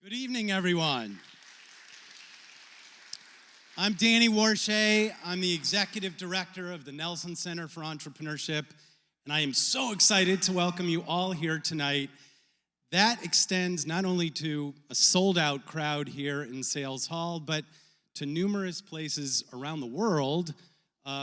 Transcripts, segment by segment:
Good evening, everyone. I'm Danny Warshay. I'm the Executive Director of the Nelson Center for Entrepreneurship, and I am so excited to welcome you all here tonight. That extends not only to a sold-out crowd here in Sales Hall, but to numerous places around the world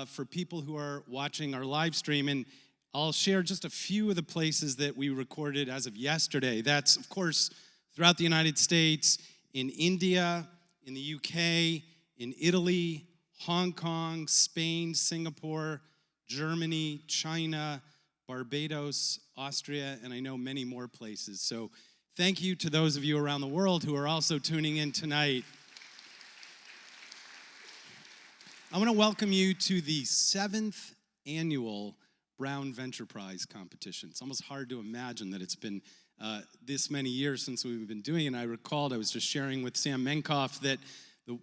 for people who are watching our live stream. And I'll share just a few of the places that we recorded as of yesterday. That's, of course, throughout the United States, in India, in the UK, in Italy, Hong Kong, Spain, Singapore, Germany, China, Barbados, Austria, and I know many more places. So thank you to those of you around the world who are also tuning in tonight. I want to welcome you to the 7th annual Brown Venture Prize competition. It's almost hard to imagine that it's been this many years since we've been doing it. And I recalled, I was just sharing with Sam Menkoff that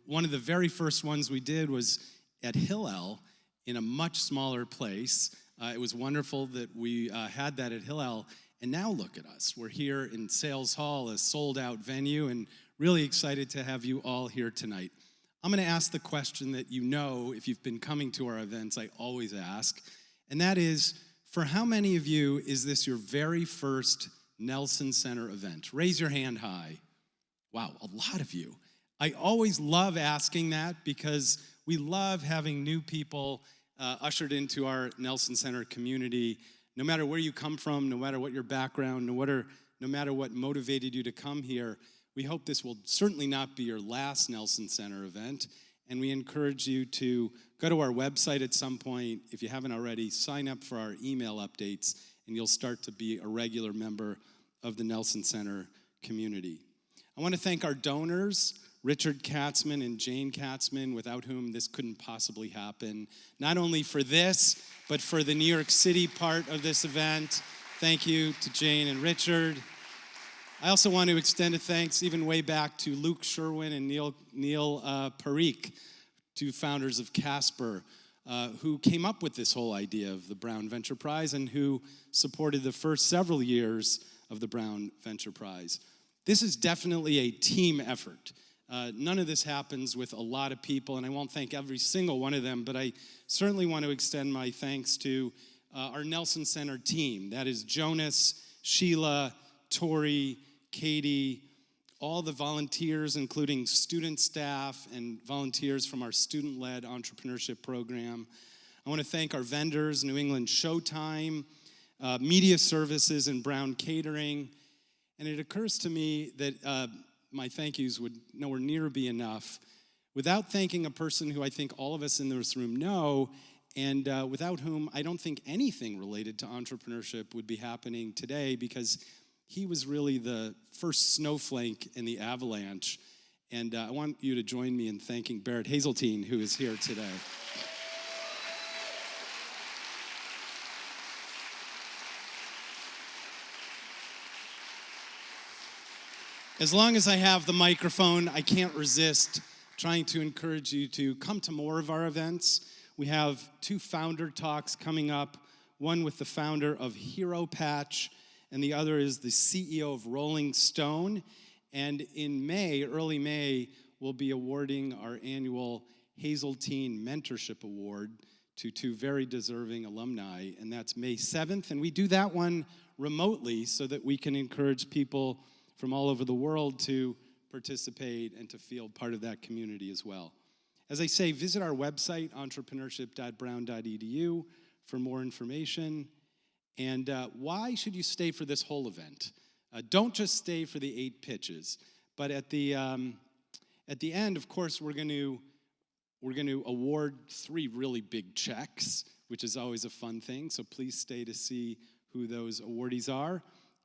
one of the very first ones we did was at Hillel in a much smaller place. It was wonderful that we had that at Hillel. And now look at us. We're here in Sales Hall, a sold-out venue, and really excited to have you all here tonight. I'm going to ask the question that you know, if you've been coming to our events, I always ask, and that is, for how many of you is this your very first Nelson Center event? Raise your hand high. Wow, a lot of you. I always love asking that because we love having new people ushered into our Nelson Center community. No matter where you come from, no matter what your background, no matter what motivated you to come here, we hope this will certainly not be your last Nelson Center event, and we encourage you to go to our website at some point. If you haven't already, sign up for our email updates, and you'll start to be a regular member of the Nelson Center community. I want to thank our donors, Richard Katzman and Jane Katzman, without whom this couldn't possibly happen, not only for this, but for the New York City part of this event. Thank you to Jane and Richard. I also want to extend a thanks even way back to Luke Sherwin and Neil Parikh, two founders of Casper, who came up with this whole idea of the Brown Venture Prize and who supported the first several years of the Brown Venture Prize. This is definitely a team effort. None of this happens with a lot of people, and I won't thank every single one of them, but I certainly want to extend my thanks to our Nelson Center team. That is Jonas, Sheila, Tori, Katie, all the volunteers, including student staff and volunteers from our student-led entrepreneurship program. I want to thank our vendors, New England Showtime, Media Services, and Brown Catering. And it occurs to me that my thank yous would nowhere near be enough without thanking a person who I think all of us in this room know, and without whom I don't think anything related to entrepreneurship would be happening today, because he was really the first snowflake in the avalanche. And I want you to join me in thanking Barrett Hazeltine, who is here today. As long as I have the microphone, I can't resist trying to encourage you to come to more of our events. We have 2 founder talks coming up, one with the founder of Hero Patch, and the other is the CEO of Rolling Stone. And in May, early May, we'll be awarding our annual Hazeltine Mentorship Award to 2 very deserving alumni, and that's May 7th. And we do that one remotely so that we can encourage people from all over the world to participate and to feel part of that community as well. As I say, visit our website, entrepreneurship.brown.edu, for more information. And why should you stay for this whole event? Don't just stay for the 8 pitches, but at the end, of course, we're going to award 3 really big checks, which is always a fun thing. So please stay to see who those awardees are.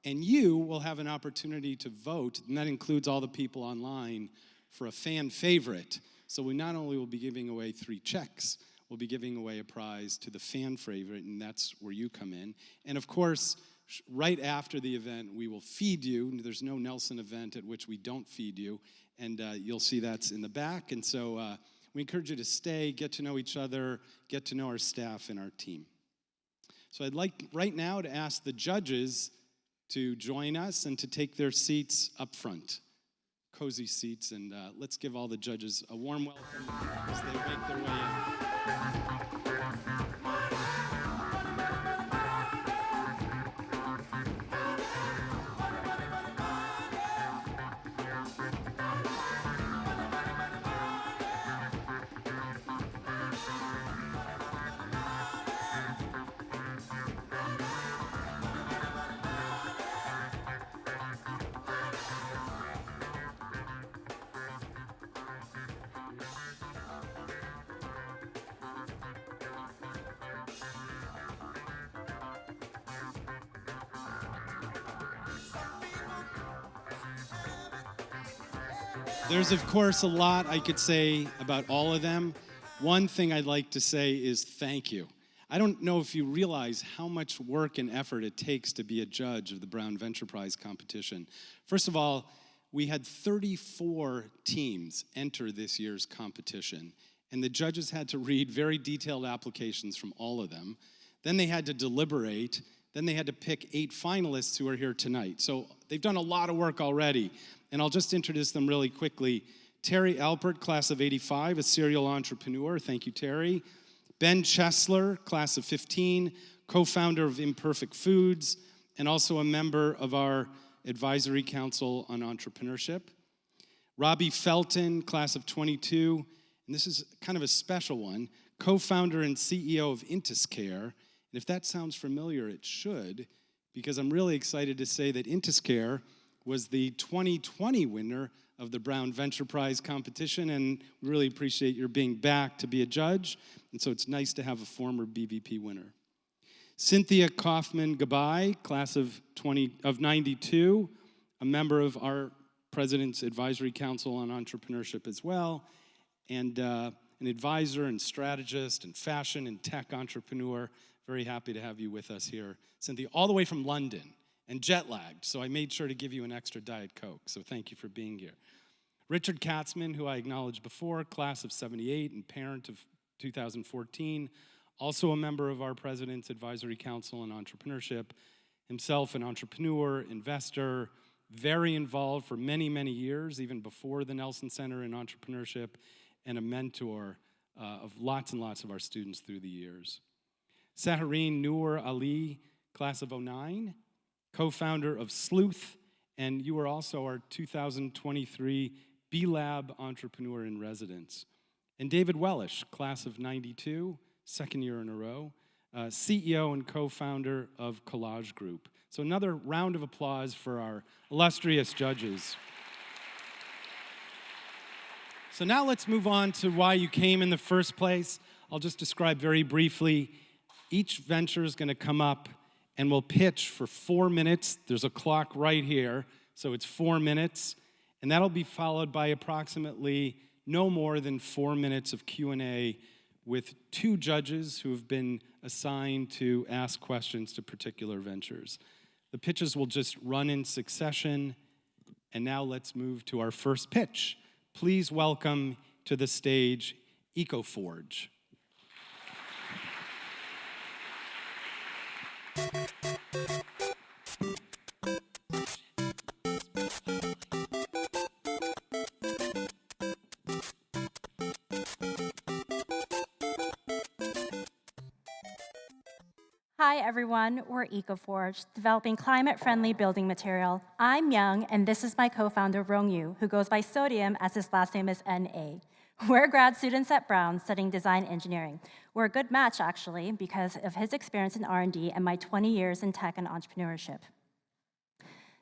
And you will have an opportunity to vote, and that includes all the people online, for a fan favorite. So we not only will be giving away 3 checks, we'll be giving away a prize to the fan favorite, and that's where you come in. And of course, right after the event, we will feed you. There's no Nelson event at which we don't feed you, and you'll see that's in the back. And so we encourage you to stay, get to know each other, get to know our staff and our team. So I'd like right now to ask the judges to join us and to take their seats up front. cozy seats, and let's give all the judges a warm welcome as they make their way in. There's, of course, a lot I could say about all of them. One thing I'd like to say is thank you. I don't know if you realize how much work and effort it takes to be a judge of the Brown Venture Prize competition. First of all, we had 34 teams enter this year's competition, and the judges had to read very detailed applications from all of them. Then they had to deliberate. Then they had to pick 8 finalists who are here tonight. So they've done a lot of work already. And I'll just introduce them really quickly. Terry Alpert, class of '85, a serial entrepreneur. Thank you, Terry. Ben Chesler, class of '15, co-founder of Imperfect Foods, and also a member of our Advisory Council on Entrepreneurship. Robbie Felton, class of '22, and this is kind of a special one, co-founder and CEO of Intiscare. And if that sounds familiar, it should, because I'm really excited to say that Intiscare was the 2020 winner of the Brown Venture Prize competition, and we really appreciate your being back to be a judge, and so it's nice to have a former BVP winner. Cynthia Kaufman-Gabay, class of '92, a member of our President's Advisory Council on Entrepreneurship as well, and an advisor and strategist and fashion and tech entrepreneur. Very happy to have you with us here, Cynthia, all the way from London. And jet-lagged, so I made sure to give you an extra Diet Coke, so thank you for being here. Richard Katzman, who I acknowledged before, class of '78 and parent of 2014, also a member of our President's Advisory Council on Entrepreneurship, himself an entrepreneur, investor, very involved for many, many years, even before the Nelson Center in Entrepreneurship, and a mentor of lots and lots of our students through the years. Sahareen Noor Ali, class of '09, co-founder of Sleuth, and you are also our 2023 B-Lab Entrepreneur in Residence. And David Wellish, class of '92, second year in a row, CEO and co-founder of Collage Group. So another round of applause for our illustrious judges. So now let's move on to why you came in the first place. I'll just describe very briefly. Each venture is going to come up and we'll pitch for 4 minutes. There's a clock right here, so it's 4 minutes, and that'll be followed by approximately no more than 4 minutes of Q&A with 2 judges who have been assigned to ask questions to particular ventures. The pitches will just run in succession, and now let's move to our first pitch. Please welcome to the stage EcoForge. Hi everyone, we're EcoForge, developing climate-friendly building material. I'm Young, and this is my co-founder Rong Yu, who goes by Sodium as his last name is N.A. We're grad students at Brown studying design engineering. We're a good match, actually, because of his experience in R&D and my 20 years in tech and entrepreneurship.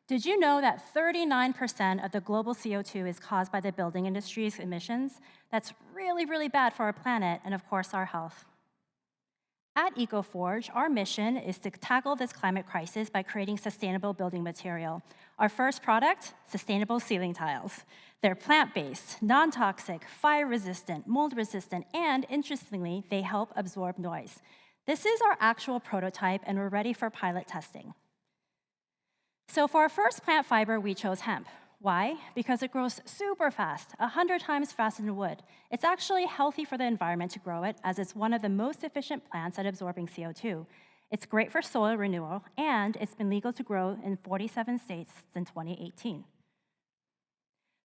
Did you know that 39% of the global CO2 is caused by the building industry's emissions? That's really, really bad for our planet and, of course, our health. At EcoForge, our mission is to tackle this climate crisis by creating sustainable building material. Our first product, sustainable ceiling tiles. They're plant-based, non-toxic, fire-resistant, mold-resistant, and interestingly, they help absorb noise. This is our actual prototype, and we're ready for pilot testing. So for our first plant fiber, we chose hemp. Why? Because it grows super fast, 100 times faster than wood. It's actually healthy for the environment to grow it, as it's one of the most efficient plants at absorbing CO2. It's great for soil renewal, and it's been legal to grow in 47 states since 2018.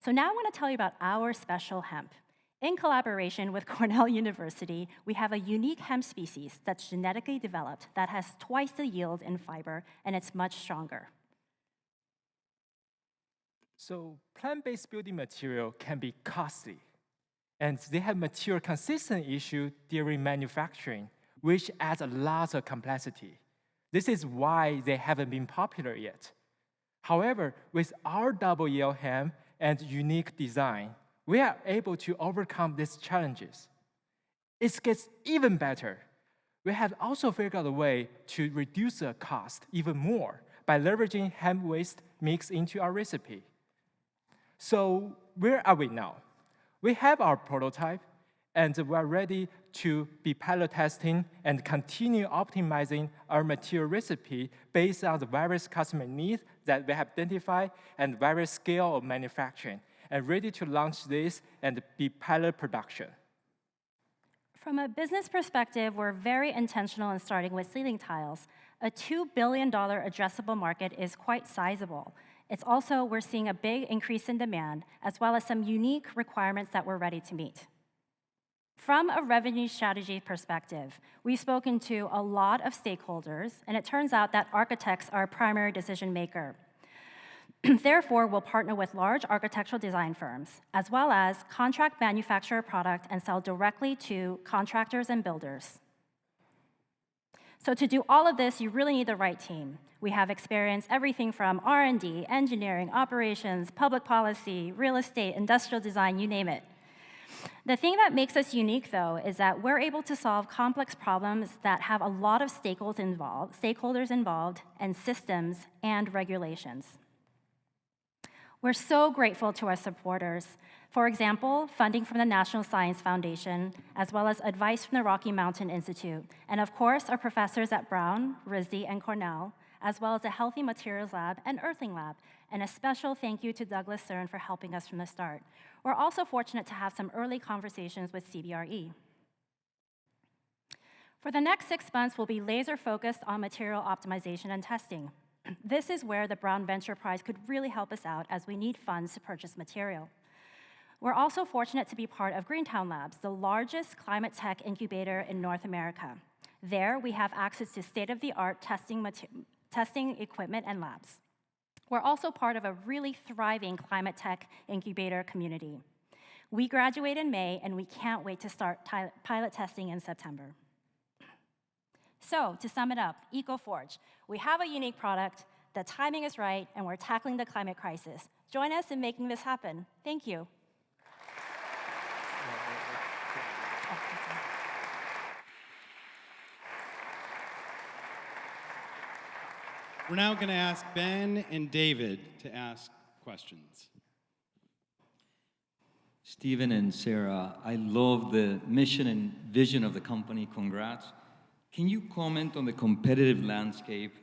So now I want to tell you about our special hemp. In collaboration with Cornell University, we have a unique hemp species that's genetically developed that has twice the yield in fiber, and it's much stronger. So plant-based building material can be costly, and they have material consistency issue during manufacturing, which adds a lot of complexity. This is why they haven't been popular yet. However, with our double yield hemp and unique design, we are able to overcome these challenges. It gets even better. We have also figured out a way to reduce the cost even more by leveraging hemp waste mixed into our recipe. So where are we now? We have our prototype, and we're ready to be pilot testing and continue optimizing our material recipe based on the various customer needs that we have identified and various scale of manufacturing, and ready to launch this and be pilot production. From a business perspective, we're very intentional in starting with ceiling tiles. A $2 billion addressable market is quite sizable. It's also, we're seeing a big increase in demand, as well as some unique requirements that we're ready to meet. From a revenue strategy perspective, we've spoken to a lot of stakeholders, and it turns out that architects are a primary decision maker. Therefore, we'll partner with large architectural design firms, as well as contract manufacture a product and sell directly to contractors and builders. So to do all of this, you really need the right team. We have experience everything from R&D, engineering, operations, public policy, real estate, industrial design, you name it. The thing that makes us unique, though, is that we're able to solve complex problems that have a lot of stakeholders involved, and systems and regulations. We're so grateful to our supporters. For example, funding from the National Science Foundation, as well as advice from the Rocky Mountain Institute, and of course, our professors at Brown, RISD, and Cornell, as well as the Healthy Materials Lab and Earthling Lab. And a special thank you to Douglas Cern for helping us from the start. We're also fortunate to have some early conversations with CBRE. For the next 6 months, we'll be laser-focused on material optimization and testing. This is where the Brown Venture Prize could really help us out, as we need funds to purchase material. We're also fortunate to be part of Greentown Labs, the largest climate tech incubator in North America. There, we have access to state-of-the-art testing equipment and labs. We're also part of a really thriving climate tech incubator community. We graduate in May, and we can't wait to start pilot testing in September. So, to sum it up, EcoForge. We have a unique product, the timing is right, and we're tackling the climate crisis. Join us in making this happen. Thank you. We're now going to ask Ben and David to ask questions. Stephen and Sarah, I love the mission and vision of the company. Congrats. Can you comment on the competitive landscape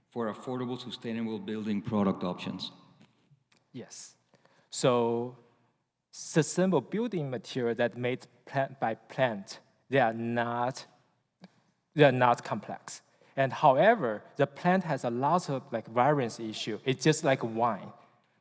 for affordable, sustainable building product options? Yes. So sustainable building material that made by plant, they are not complex. And however, the plant has a lot of variance issue. It's just like wine.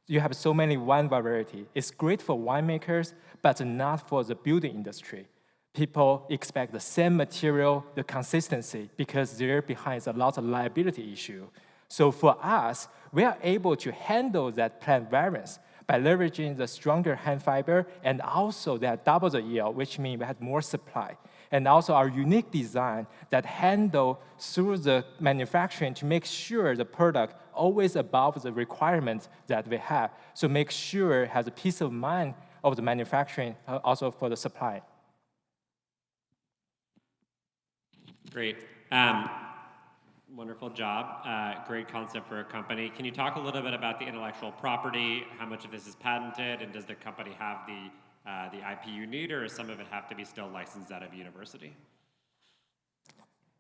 You have so many wine variety. It's great for winemakers, but not for the building industry. People expect the same material, the consistency, because there behind is a lot of liability issue. So for us, we are able to handle that plant variance by leveraging the stronger hemp fiber, and also that double the yield, which means we have more supply. And also our unique design that handle through the manufacturing to make sure the product always above the requirements that we have. So make sure it has a peace of mind of the manufacturing, also for the supply. Great. Wonderful job. Great concept for a company. Can you talk a little bit about the intellectual property? How much of this is patented, and does the company have the IP you need, or does some of it have to be still licensed out of university?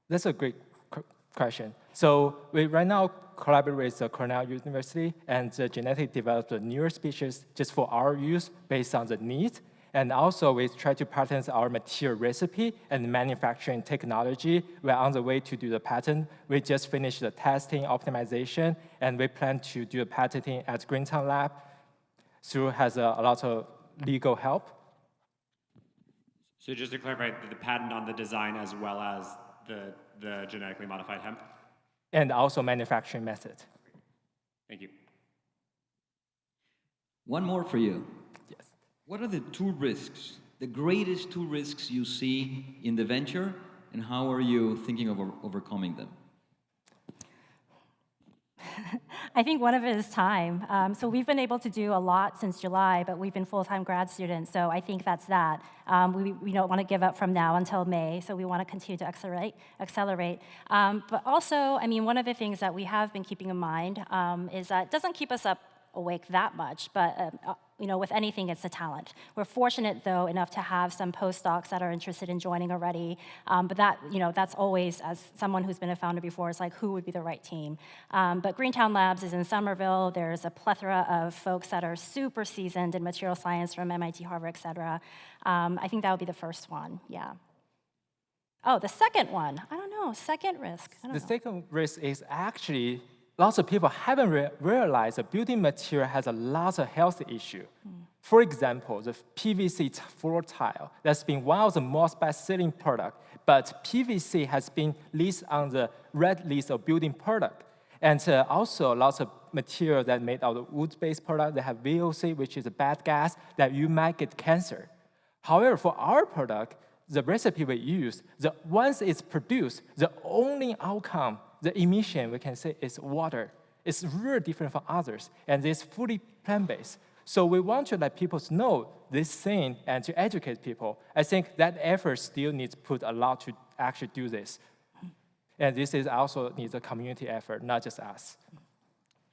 That's a great question. So we right now collaborate with Cornell University and genetically developed a newer species just for our use based on the needs. And also we try to patent our material recipe and manufacturing technology. We're on the way to do the patent. We just finished the testing optimization, and we plan to do the patenting at Greentown Lab. through has a lot of legal help. So just to clarify, the patent on the design as well as the genetically modified hemp? And also manufacturing method. Thank you. One more for you. Yes. What are the two risks, the greatest two risks you see in the venture, and how are you thinking of overcoming them? I think one of it is time. So we've been able to do a lot since July, but we've been full-time grad students, so I think that's that. We don't want to give up from now until May, so we want to continue to accelerate. But also, I mean, one of the things that we have been keeping in mind is that it doesn't keep us up awake that much, but with anything, it's the talent. We're fortunate, though, enough to have some postdocs that are interested in joining already. But that's always, as someone who's been a founder before, it's like, who would be the right team? But Greentown Labs is in Somerville. There's a plethora of folks that are super seasoned in material science from MIT, Harvard, et cetera. I think that would be the first one, yeah. Oh, the second one, I don't know, second risk, I don't know. The second risk is actually lots of people haven't realized that building material has a lot of health issue. For example, the PVC floor tile, that's been one of the most best-selling product, but PVC has been listed on the red list of building product. And also lots of material that made out of wood-based product that have VOC, which is a bad gas, that you might get cancer. However, for our product, the recipe we use, once it's produced, the only outcome, the emission, we can say, is water. It's really different from others, and it's fully plant-based. So we want to let people know this thing and to educate people. I think that effort still needs to put a lot to actually do this. And this is also needs a community effort, not just us.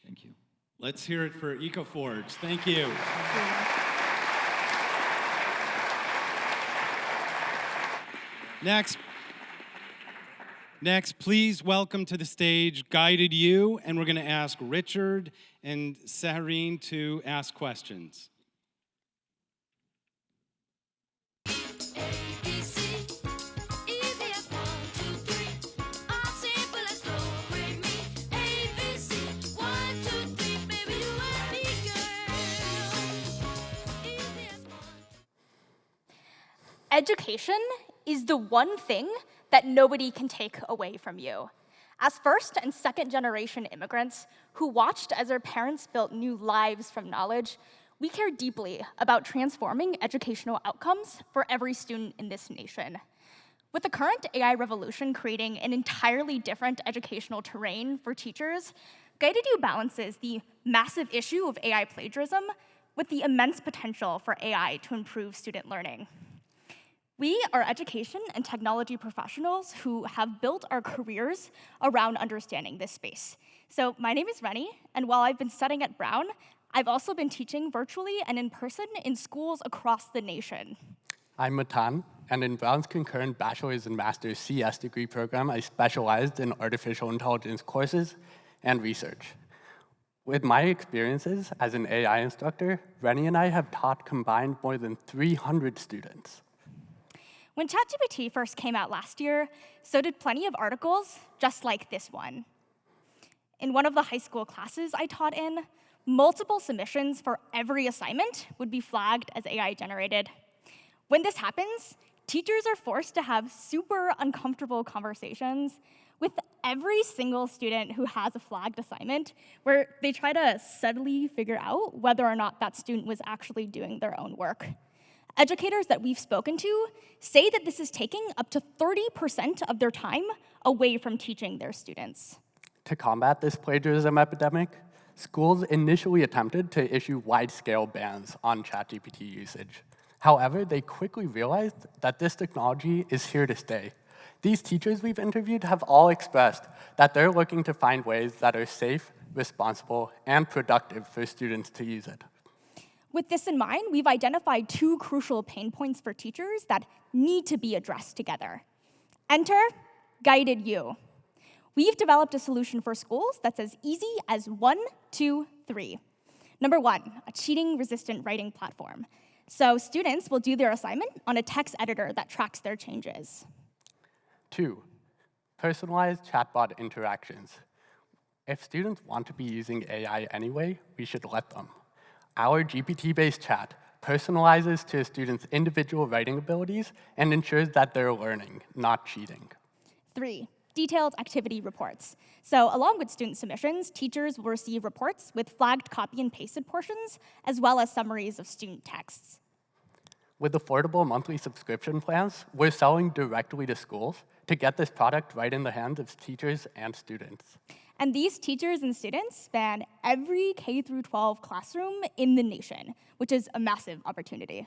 Thank you. Let's hear it for EcoForge. Thank you. Next, please welcome to the stage Guided You, and we're going to ask Richard and Saharine to ask questions. Education is the one thing that nobody can take away from you. As first and second generation immigrants who watched as their parents built new lives from knowledge, we care deeply about transforming educational outcomes for every student in this nation. With the current AI revolution creating an entirely different educational terrain for teachers, Guided You balances the massive issue of AI plagiarism with the immense potential for AI to improve student learning. We are education and technology professionals who have built our careers around understanding this space. So my name is Rennie, and while I've been studying at Brown, I've also been teaching virtually and in person in schools across the nation. I'm Matan, and in Brown's concurrent bachelor's and master's CS degree program, I specialized in artificial intelligence courses and research. With my experiences as an AI instructor, Rennie and I have taught combined more than 300 students. When ChatGPT first came out last year, so did plenty of articles just like this one. In one of the high school classes I taught in, multiple submissions for every assignment would be flagged as AI generated. When this happens, teachers are forced to have super uncomfortable conversations with every single student who has a flagged assignment, where they try to subtly figure out whether or not that student was actually doing their own work. Educators that we've spoken to say that this is taking up to 30% of their time away from teaching their students. To combat this plagiarism epidemic, schools initially attempted to issue wide-scale bans on ChatGPT usage. However, they quickly realized that this technology is here to stay. These teachers we've interviewed have all expressed that they're looking to find ways that are safe, responsible, and productive for students to use it. With this in mind, we've identified two crucial pain points for teachers that need to be addressed together. Enter Guided You. We've developed a solution for schools that's as easy as 1, 2, 3. Number one, a cheating-resistant writing platform. So students will do their assignment on a text editor that tracks their changes. 2, personalized chatbot interactions. If students want to be using AI anyway, we should let them. Our GPT-based chat personalizes to a student's individual writing abilities and ensures that they're learning, not cheating. 3, detailed activity reports. So along with student submissions, teachers will receive reports with flagged copy and pasted portions, as well as summaries of student texts. With affordable monthly subscription plans, we're selling directly to schools to get this product right in the hands of teachers and students. And these teachers and students span every K-12 classroom in the nation, which is a massive opportunity.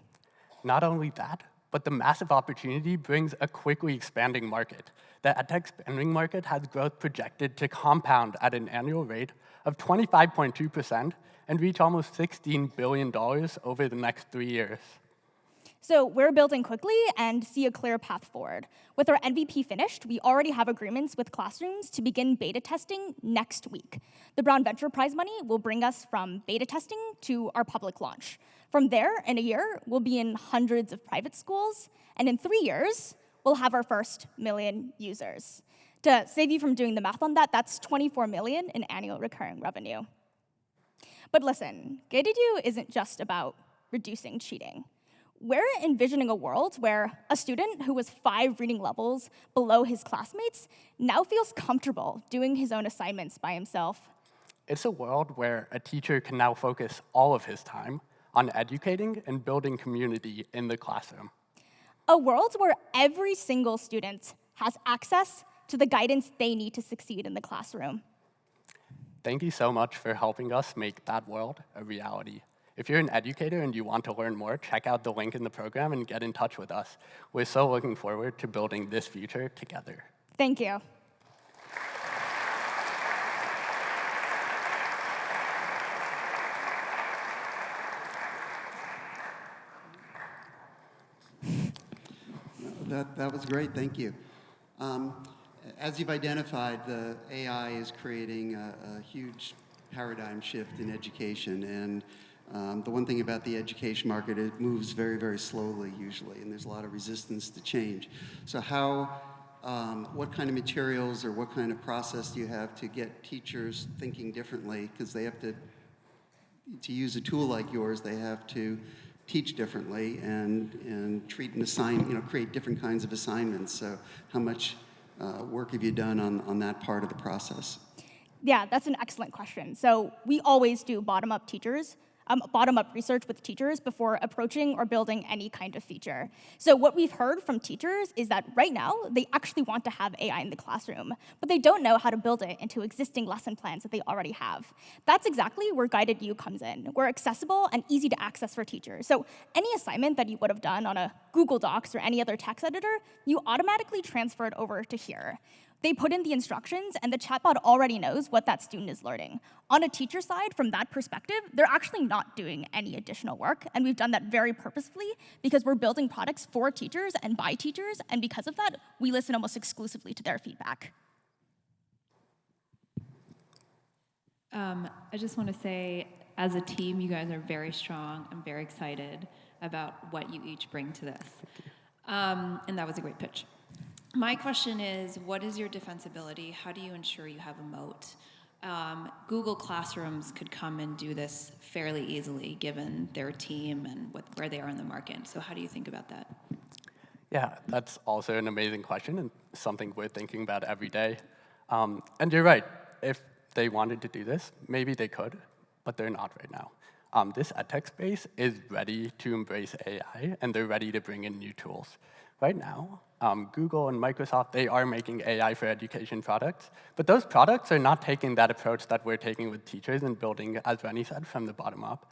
Not only that, but the massive opportunity brings a quickly expanding market. The edtech spending market has growth projected to compound at an annual rate of 25.2% and reach almost $16 billion over the next 3 years. So we're building quickly and see a clear path forward. With our MVP finished, we already have agreements with classrooms to begin beta testing next week. The Brown Venture Prize money will bring us from beta testing to our public launch. From there, in a year, we'll be in hundreds of private schools, and in 3 years, we'll have our first million users. To save you from doing the math on that, that's 24 million in annual recurring revenue. But listen, Gated-U isn't just about reducing cheating. We're envisioning a world where a student who was 5 reading levels below his classmates now feels comfortable doing his own assignments by himself. It's a world where a teacher can now focus all of his time on educating and building community in the classroom. A world where every single student has access to the guidance they need to succeed in the classroom. Thank you so much for helping us make that world a reality. If you're an educator and you want to learn more, check out the link in the program and get in touch with us. We're so looking forward to building this future together. Thank you. That was great, thank you. As you've identified, the AI is creating a huge paradigm shift in education, and the one thing about the education market, it moves very, very slowly usually, and there's a lot of resistance to change. So what kind of materials or what kind of process do you have to get teachers thinking differently? Because they have to use a tool like yours, they have to teach differently and treat and create different kinds of assignments. So how much work have you done on that part of the process? Yeah, that's an excellent question. So we always do bottom-up research with teachers before approaching or building any kind of feature. So what we've heard from teachers is that right now, they actually want to have AI in the classroom, but they don't know how to build it into existing lesson plans that they already have. That's exactly where Guided-U comes in. We're accessible and easy to access for teachers. So any assignment that you would have done on a Google Docs or any other text editor, you automatically transfer it over to here. They put in the instructions, and the chatbot already knows what that student is learning. On a teacher side, from that perspective, they're actually not doing any additional work, and we've done that very purposefully because we're building products for teachers and by teachers, and because of that, we listen almost exclusively to their feedback. I just want to say, as a team, you guys are very strong. I'm very excited about what you each bring to this. And that was a great pitch. My question is, what is your defensibility? How do you ensure you have a moat? Google Classrooms could come and do this fairly easily, given their team and where they are in the market. So how do you think about that? Yeah, that's also an amazing question and something we're thinking about every day. And you're right, if they wanted to do this, maybe they could, but they're not right now. This edtech space is ready to embrace AI, and they're ready to bring in new tools. Right now, Google and Microsoft, they are making AI for education products, but those products are not taking that approach that we're taking with teachers and building, as Rennie said, from the bottom up.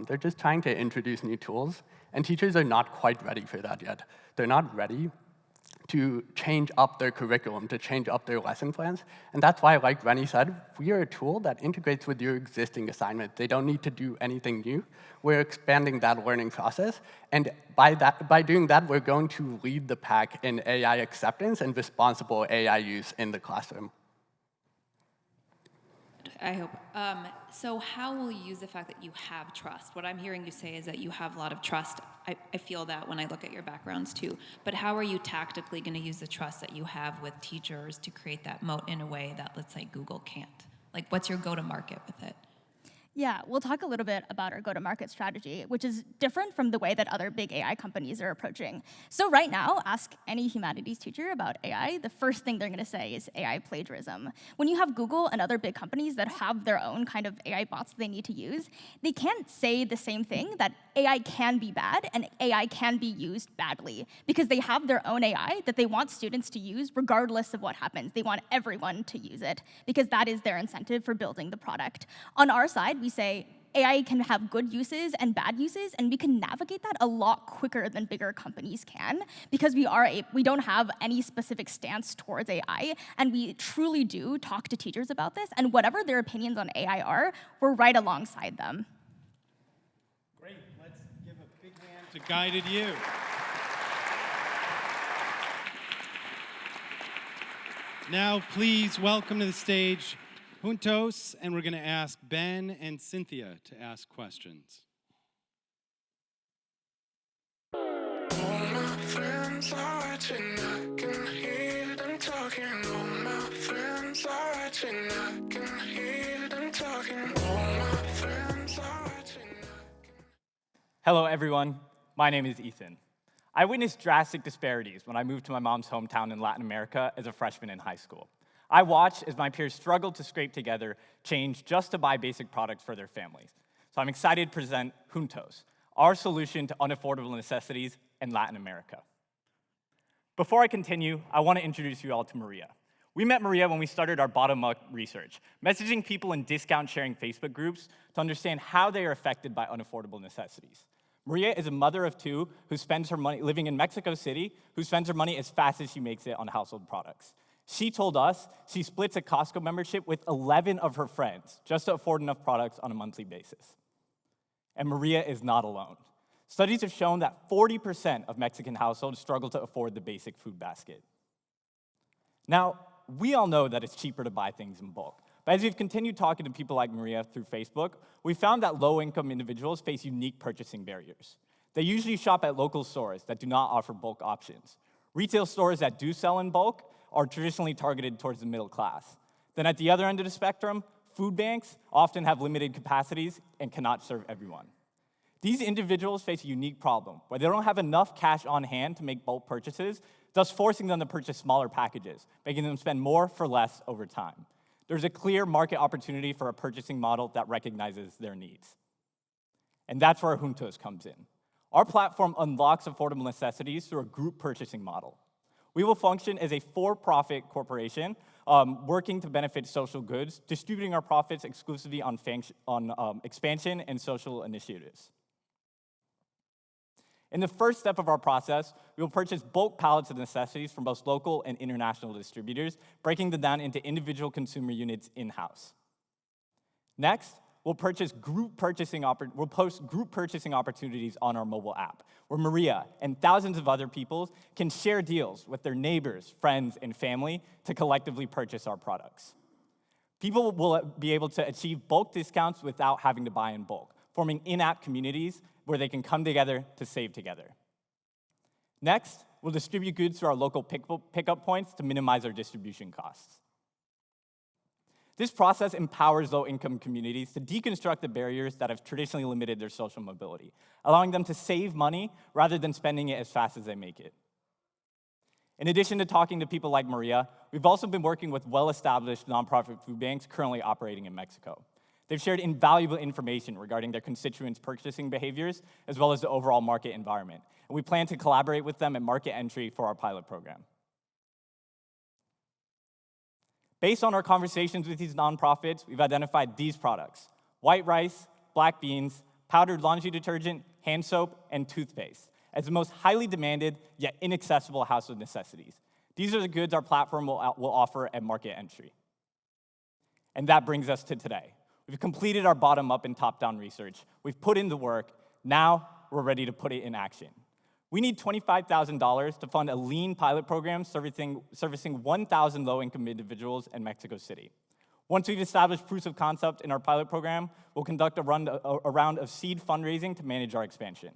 They're just trying to introduce new tools, and teachers are not quite ready for that yet. They're not ready to change up their curriculum, to change up their lesson plans. And that's why, like Rennie said, we are a tool that integrates with your existing assignment. They don't need to do anything new. We're expanding that learning process. And by doing that, we're going to lead the pack in AI acceptance and responsible AI use in the classroom. I hope. So how will you use the fact that you have trust? What I'm hearing you say is that you have a lot of trust. I feel that when I look at your backgrounds too. But how are you tactically going to use the trust that you have with teachers to create that moat in a way that, let's say, Google can't? Like, what's your go-to-market with it? Yeah, we'll talk a little bit about our go-to-market strategy, which is different from the way that other big AI companies are approaching. So right now, ask any humanities teacher about AI, the first thing they're gonna say is AI plagiarism. When you have Google and other big companies that have their own kind of AI bots they need to use, they can't say the same thing, that AI can be bad and AI can be used badly, because they have their own AI that they want students to use regardless of what happens. They want everyone to use it, because that is their incentive for building the product. On our side, we say AI can have good uses and bad uses, and we can navigate that a lot quicker than bigger companies can, because we don't have any specific stance towards AI, and we truly do talk to teachers about this, and whatever their opinions on AI are, we're right alongside them. Great, let's give a big hand to Guided U. Now, please welcome to the stage Juntos, and we're going to ask Ben and Cynthia to ask questions. All my friends are watching, I can hear them talking. All my friends are watching, I can hear them talking. All my friends are watching. Hello, everyone. My name is Ethan. I witnessed drastic disparities when I moved to my mom's hometown in Latin America as a freshman in high school. I watched as my peers struggled to scrape together change just to buy basic products for their families. So I'm excited to present Juntos, our solution to unaffordable necessities in Latin America. Before I continue, I want to introduce you all to Maria. We met Maria when we started our bottom-up research, messaging people in discount-sharing Facebook groups to understand how they are affected by unaffordable necessities. Maria is a mother of two who spends her money living in Mexico City, who spends her money as fast as she makes it on household products. She told us she splits a Costco membership with 11 of her friends just to afford enough products on a monthly basis. And Maria is not alone. Studies have shown that 40% of Mexican households struggle to afford the basic food basket. Now, we all know that it's cheaper to buy things in bulk. But as we've continued talking to people like Maria through Facebook, we found that low-income individuals face unique purchasing barriers. They usually shop at local stores that do not offer bulk options. Retail stores that do sell in bulk are traditionally targeted towards the middle class. Then at the other end of the spectrum, food banks often have limited capacities and cannot serve everyone. These individuals face a unique problem where they don't have enough cash on hand to make bulk purchases, thus forcing them to purchase smaller packages, making them spend more for less over time. There's a clear market opportunity for a purchasing model that recognizes their needs. And that's where Juntos comes in. Our platform unlocks affordable necessities through a group purchasing model. We will function as a for-profit corporation working to benefit social goods, distributing our profits exclusively on expansion and social initiatives. In the first step of our process, we will purchase bulk pallets of necessities from both local and international distributors, breaking them down into individual consumer units in-house. Next, we'll post group purchasing opportunities on our mobile app, where Maria and thousands of other people can share deals with their neighbors, friends, and family to collectively purchase our products. People will be able to achieve bulk discounts without having to buy in bulk, forming in-app communities where they can come together to save together. Next, we'll distribute goods through our local pickup points to minimize our distribution costs. This process empowers low-income communities to deconstruct the barriers that have traditionally limited their social mobility, allowing them to save money rather than spending it as fast as they make it. In addition to talking to people like Maria, we've also been working with well-established nonprofit food banks currently operating in Mexico. They've shared invaluable information regarding their constituents' purchasing behaviors, as well as the overall market environment. And we plan to collaborate with them at market entry for our pilot program. Based on our conversations with these nonprofits, we've identified these products: white rice, black beans, powdered laundry detergent, hand soap, and toothpaste as the most highly demanded yet inaccessible household necessities. These are the goods our platform will offer at market entry. And that brings us to today. We've completed our bottom-up and top-down research. We've put in the work. Now we're ready to put it in action. We need $25,000 to fund a lean pilot program servicing 1,000 low-income individuals in Mexico City. Once we've established proofs of concept in our pilot program, we'll conduct a round of seed fundraising to manage our expansion.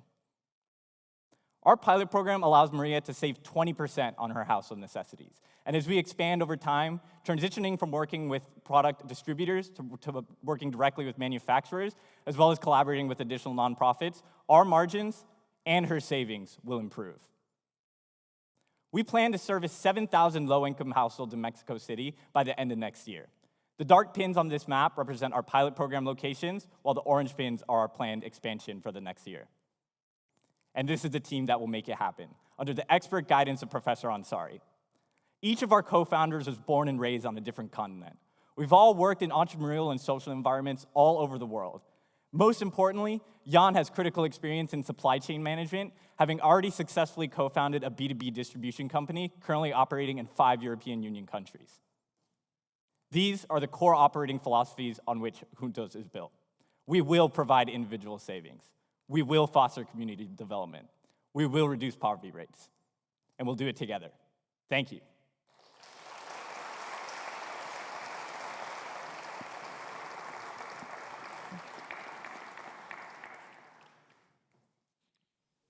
Our pilot program allows Maria to save 20% on her household necessities And as we expand over time, transitioning from working with product distributors to working directly with manufacturers, as well as collaborating with additional nonprofits, our margins and her savings will improve. We plan to service 7,000 low-income households in Mexico City by the end of next year. The dark pins on this map represent our pilot program locations, while the orange pins are our planned expansion for the next year. And this is the team that will make it happen, under the expert guidance of Professor Ansari. Each of our co-founders was born and raised on a different continent. We've all worked in entrepreneurial and social environments all over the world. Most importantly, Jan has critical experience in supply chain management, having already successfully co-founded a B2B distribution company currently operating in 5 European Union countries. These are the core operating philosophies on which Juntos is built. We will provide individual savings. We will foster community development. We will reduce poverty rates. And we'll do it together. Thank you.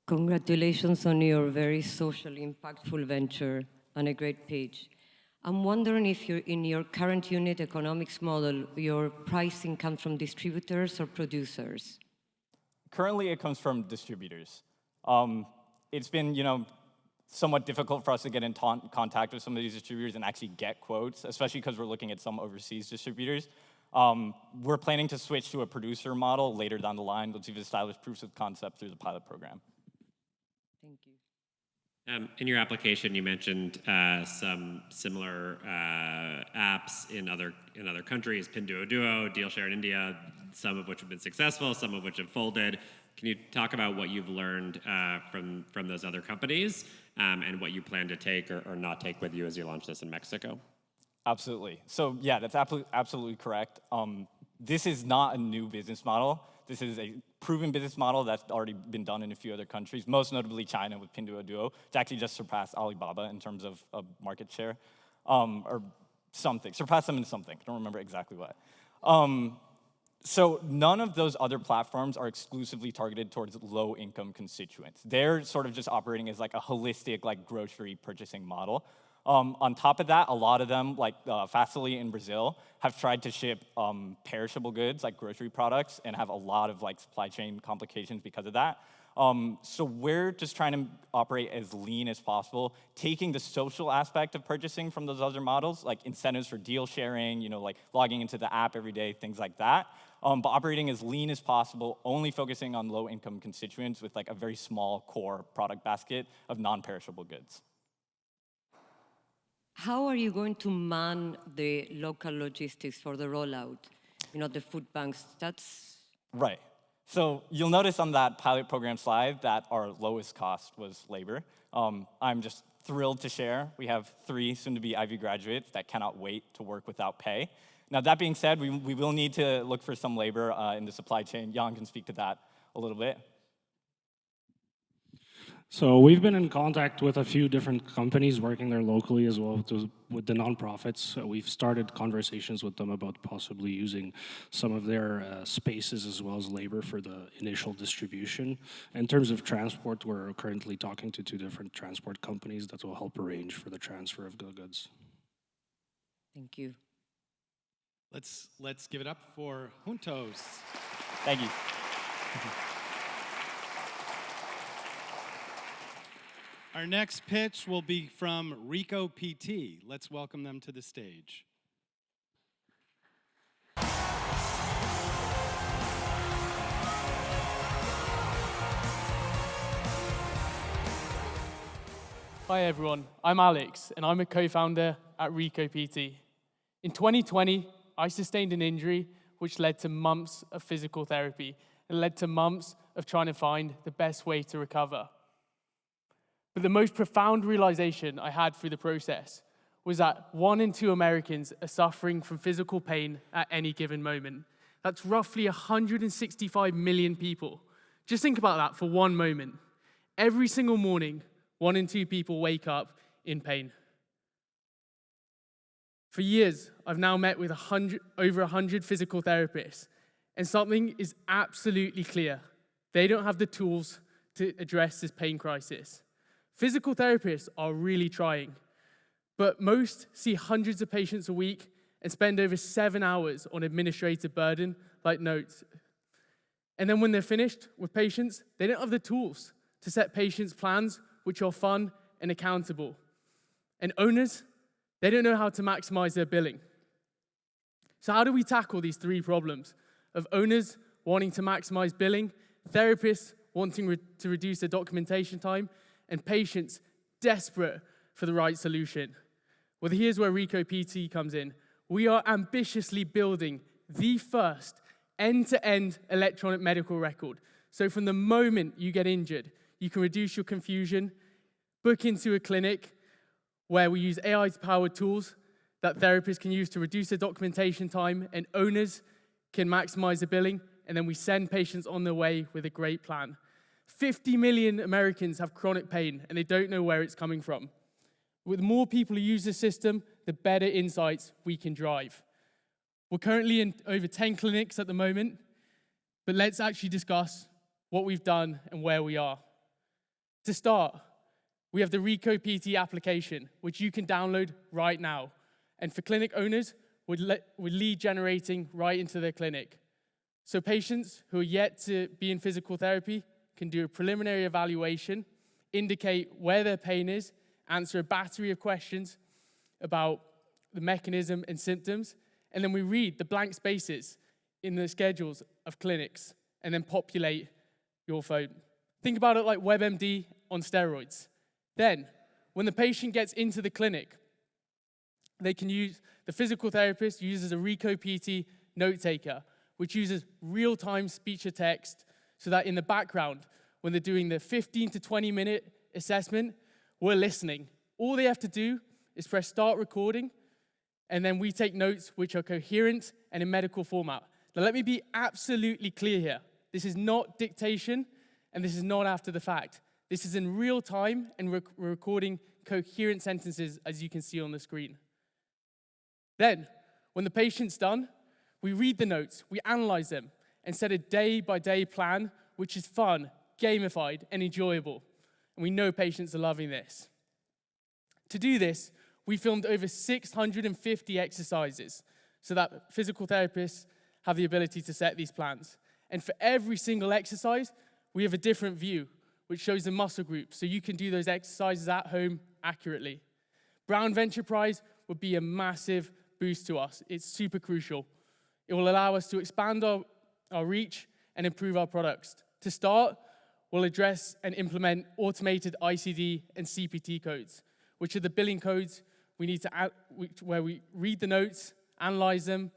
Congratulations on your very socially impactful venture and a great page. I'm wondering if in your current unit economics model, your pricing comes from distributors or producers? Currently, it comes from distributors. It's been, somewhat difficult for us to get in contact with some of these distributors and actually get quotes, especially because we're looking at some overseas distributors. We're planning to switch to a producer model later down the line once we've established proofs of concept through the pilot program. Thank you. In your application, you mentioned some similar apps in other countries, Pinduoduo, Dealshare in India, some of which have been successful, some of which have folded. Can you talk about what you've learned from those other companies and what you plan to take or not take with you as you launch this in Mexico? Absolutely. So yeah, that's absolutely correct. This is not a new business model. This is a proven business model that's already been done in a few other countries, most notably China with Pinduoduo, which actually just surpassed Alibaba in terms of market share, or something. Surpassed them in something. I don't remember exactly what. So none of those other platforms are exclusively targeted towards low-income constituents. They're sort of just operating as like a holistic grocery purchasing model. On top of that, a lot of them, like Fastly in Brazil, have tried to ship perishable goods, like grocery products, and have a lot of supply chain complications because of that. So we're just trying to operate as lean as possible, taking the social aspect of purchasing from those other models, like incentives for deal sharing, like logging into the app every day, things like that, but operating as lean as possible, only focusing on low-income constituents with a very small core product basket of non-perishable goods. How are you going to man the local logistics for the rollout? The food banks, that's... Right. So you'll notice on that pilot program slide that our lowest cost was labor. I'm just thrilled to share we have 3 soon-to-be Ivy graduates that cannot wait to work without pay. Now, that being said, we will need to look for some labor in the supply chain. Jan can speak to that a little bit. So we've been in contact with a few different companies working there locally as well with the nonprofits. We've started conversations with them about possibly using some of their spaces as well as labor for the initial distribution. In terms of transport, we're currently talking to 2 different transport companies that will help arrange for the transfer of the goods. Thank you. Let's give it up for Juntos. Thank you. Our next pitch will be from Rico PT. Let's welcome them to the stage. Hi everyone, I'm Alex and I'm a co-founder at Rico PT. In 2020, I sustained an injury which led to months of physical therapy and led to months of trying to find the best way to recover. But the most profound realization I had through the process was that 1 in 2 Americans are suffering from physical pain at any given moment. That's roughly 165 million people. Just think about that for one moment. Every single morning, 1 in 2 people wake up in pain. For years, I've now met with over 100 physical therapists, and something is absolutely clear. They don't have the tools to address this pain crisis. Physical therapists are really trying, but most see hundreds of patients a week and spend over 7 hours on administrative burden like notes. And then when they're finished with patients, they don't have the tools to set patients' plans which are fun and accountable. And owners, they don't know how to maximize their billing. So how do we tackle these three problems of owners wanting to maximize billing, therapists wanting to reduce their documentation time, and patients desperate for the right solution? Well, here's where Rico PT comes in. We are ambitiously building the first end-to-end electronic medical record. So from the moment you get injured, you can reduce your confusion, book into a clinic where we use AI-powered tools that therapists can use to reduce their documentation time, and owners can maximize the billing, and then we send patients on their way with a great plan. 50 million Americans have chronic pain, and they don't know where it's coming from. With more people who use the system, the better insights we can drive. We're currently in over 10 clinics at the moment, but let's actually discuss what we've done and where we are. To start, we have the Rico PT application, which you can download right now. And for clinic owners, we're lead generating right into their clinic. So patients who are yet to be in physical therapy can do a preliminary evaluation, indicate where their pain is, answer a battery of questions about the mechanism and symptoms, and then we read the blank spaces in the schedules of clinics and then populate your phone. Think about it like WebMD on steroids. Then, when the patient gets into the clinic, they can use, the physical therapist uses a Rico PT note taker, which uses real-time speech to text, so that in the background, when they're doing the 15 to 20 minute assessment, we're listening. All they have to do is press start recording, and then we take notes which are coherent and in medical format. Now let me be absolutely clear here. This is not dictation, and this is not after the fact. This is in real time, and we're recording coherent sentences, as you can see on the screen. Then, when the patient's done, we read the notes, we analyze them, and set a day-by-day plan, which is fun, gamified, and enjoyable. And we know patients are loving this. To do this, we filmed over 650 exercises so that physical therapists have the ability to set these plans. And for every single exercise, we have a different view, which shows the muscle group, so you can do those exercises at home accurately. Brown Venture Prize would be a massive boost to us. It's super crucial. It will allow us to expand our reach and improve our products. To start, we'll address and implement automated ICD and CPT codes, which are the billing codes we need to add, where we read the notes, analyze them,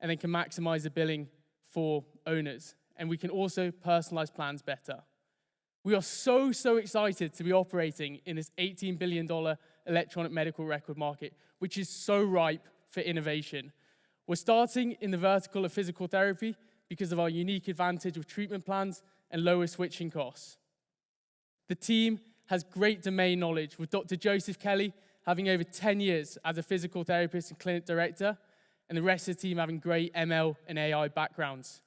and then can maximize the billing for owners. And we can also personalize plans better. We are so excited to be operating in this $18 billion electronic medical record market, which is so ripe for innovation. We're starting in the vertical of physical therapy because of our unique advantage of treatment plans and lower switching costs. The team has great domain knowledge, with Dr. Joseph Kelly having over 10 years as a physical therapist and clinic director, and the rest of the team having great ML and AI backgrounds.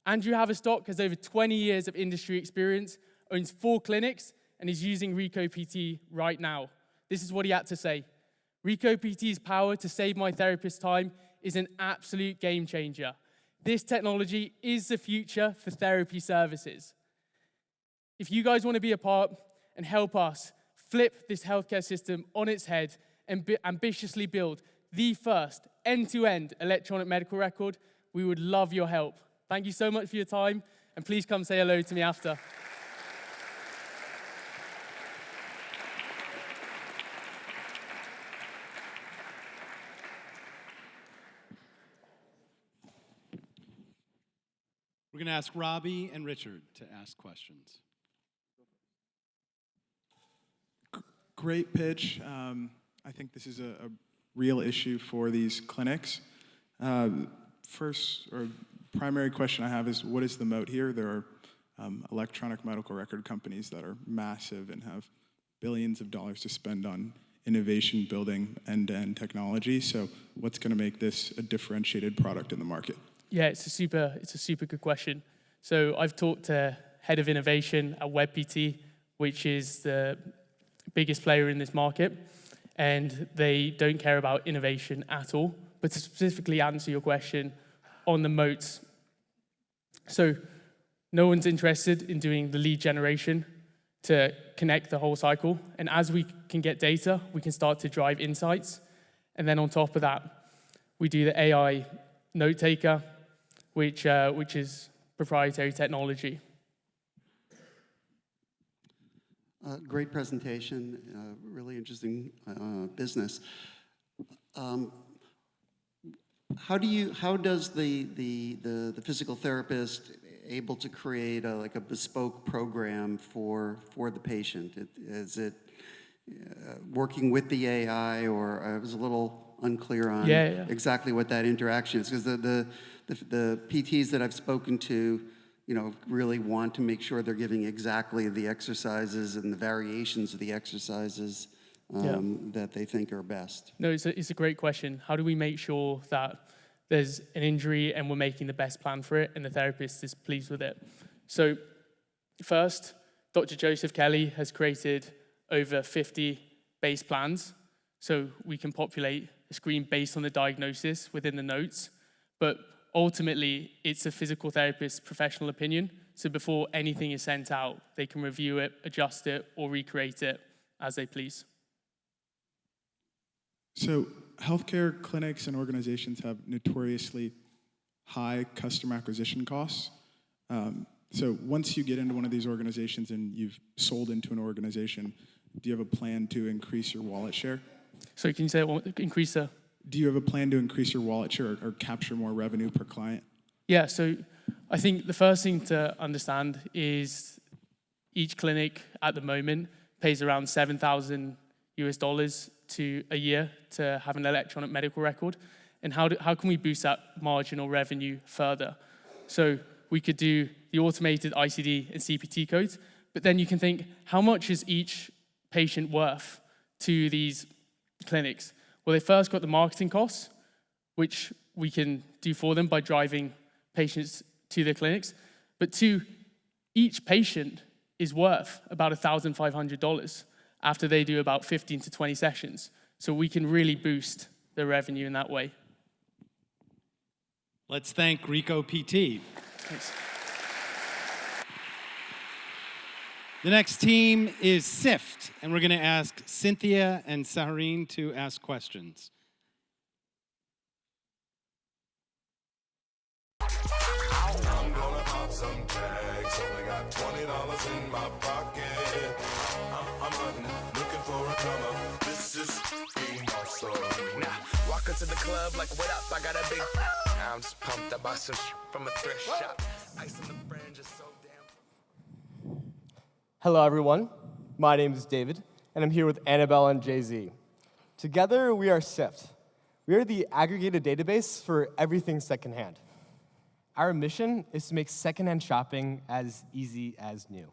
Andrew Haverstock has over 20 years of industry experience, owns 4 clinics, and is using Rico PT right now. This is what he had to say. Rico PT's power to save my therapist time is an absolute game changer. This technology is the future for therapy services. If you guys want to be a part and help us flip this healthcare system on its head and ambitiously build the first end-to-end electronic medical record, we would love your help. Thank you so much for your time, and please come say hello to me after. We're going to ask Robbie and Richard to ask questions. Great pitch. I think this is a real issue for these clinics. First, or primary question I have is, what is the moat here? There are electronic medical record companies that are massive and have billions of dollars to spend on innovation, building end-to-end technology. So what's going to make this a differentiated product in the market? Yeah, it's a super good question. So I've talked to head of innovation at WebPT, which is the biggest player in this market. and they don't care about innovation at all. But to specifically answer your question on the moats, so no one's interested in doing the lead generation to connect the whole cycle. And as we can get data, we can start to drive insights. And then on top of that, we do the AI note taker, which is proprietary technology. Great presentation, really interesting business. How does the physical therapist able to create like a bespoke program for the patient? Is it working with the AI, or I was a little unclear on exactly what that interaction is, because the PTs that I've spoken to, really want to make sure they're giving exactly the exercises and the variations of the exercises that they think are best. No, it's a great question. How do we make sure that there's an injury and we're making the best plan for it and the therapist is pleased with it? So first, Dr. Joseph Kelly has created over 50 base plans, so we can populate a screen based on the diagnosis within the notes. But ultimately, it's a physical therapist's professional opinion. So before anything is sent out, they can review it, adjust it, or recreate it as they please. So healthcare clinics and organizations have notoriously high customer acquisition costs. So once you get into one of these organizations and you've sold into an organization, do you have a plan to increase your wallet share? So can you say increase the... Do you have a plan to increase your wallet share or capture more revenue per client? Yeah, so I think the first thing to understand is each clinic at the moment pays around $7,000 to a year to have an electronic medical record. And how can we boost that marginal revenue further? So we could do the automated ICD and CPT codes, but then you can think, how much is each patient worth to these clinics? Well, they first got the marketing costs, which we can do for them by driving patients to their clinics. But two, each patient is worth about $1,500 after they do about 15 to 20 sessions. So we can really boost the revenue in that way. Let's thank Rico PT. Thanks. The next team is SIFT, and we're going to ask Cynthia and Saharine to ask questions. I'm gonna pop some tags. Only got $20 in my pocket. I'm hunting, looking for a come up. This is awesome. Now, walk into the club like, what up? I got a big. I'm just pumped. I bought some from a thrift shop. Ice on the fringe is so damn. Hello, everyone. My name is David, and I'm here with Annabelle and Jay-Z. Together, we are SIFT. We are the aggregated database for everything secondhand. Our mission is to make secondhand shopping as easy as new.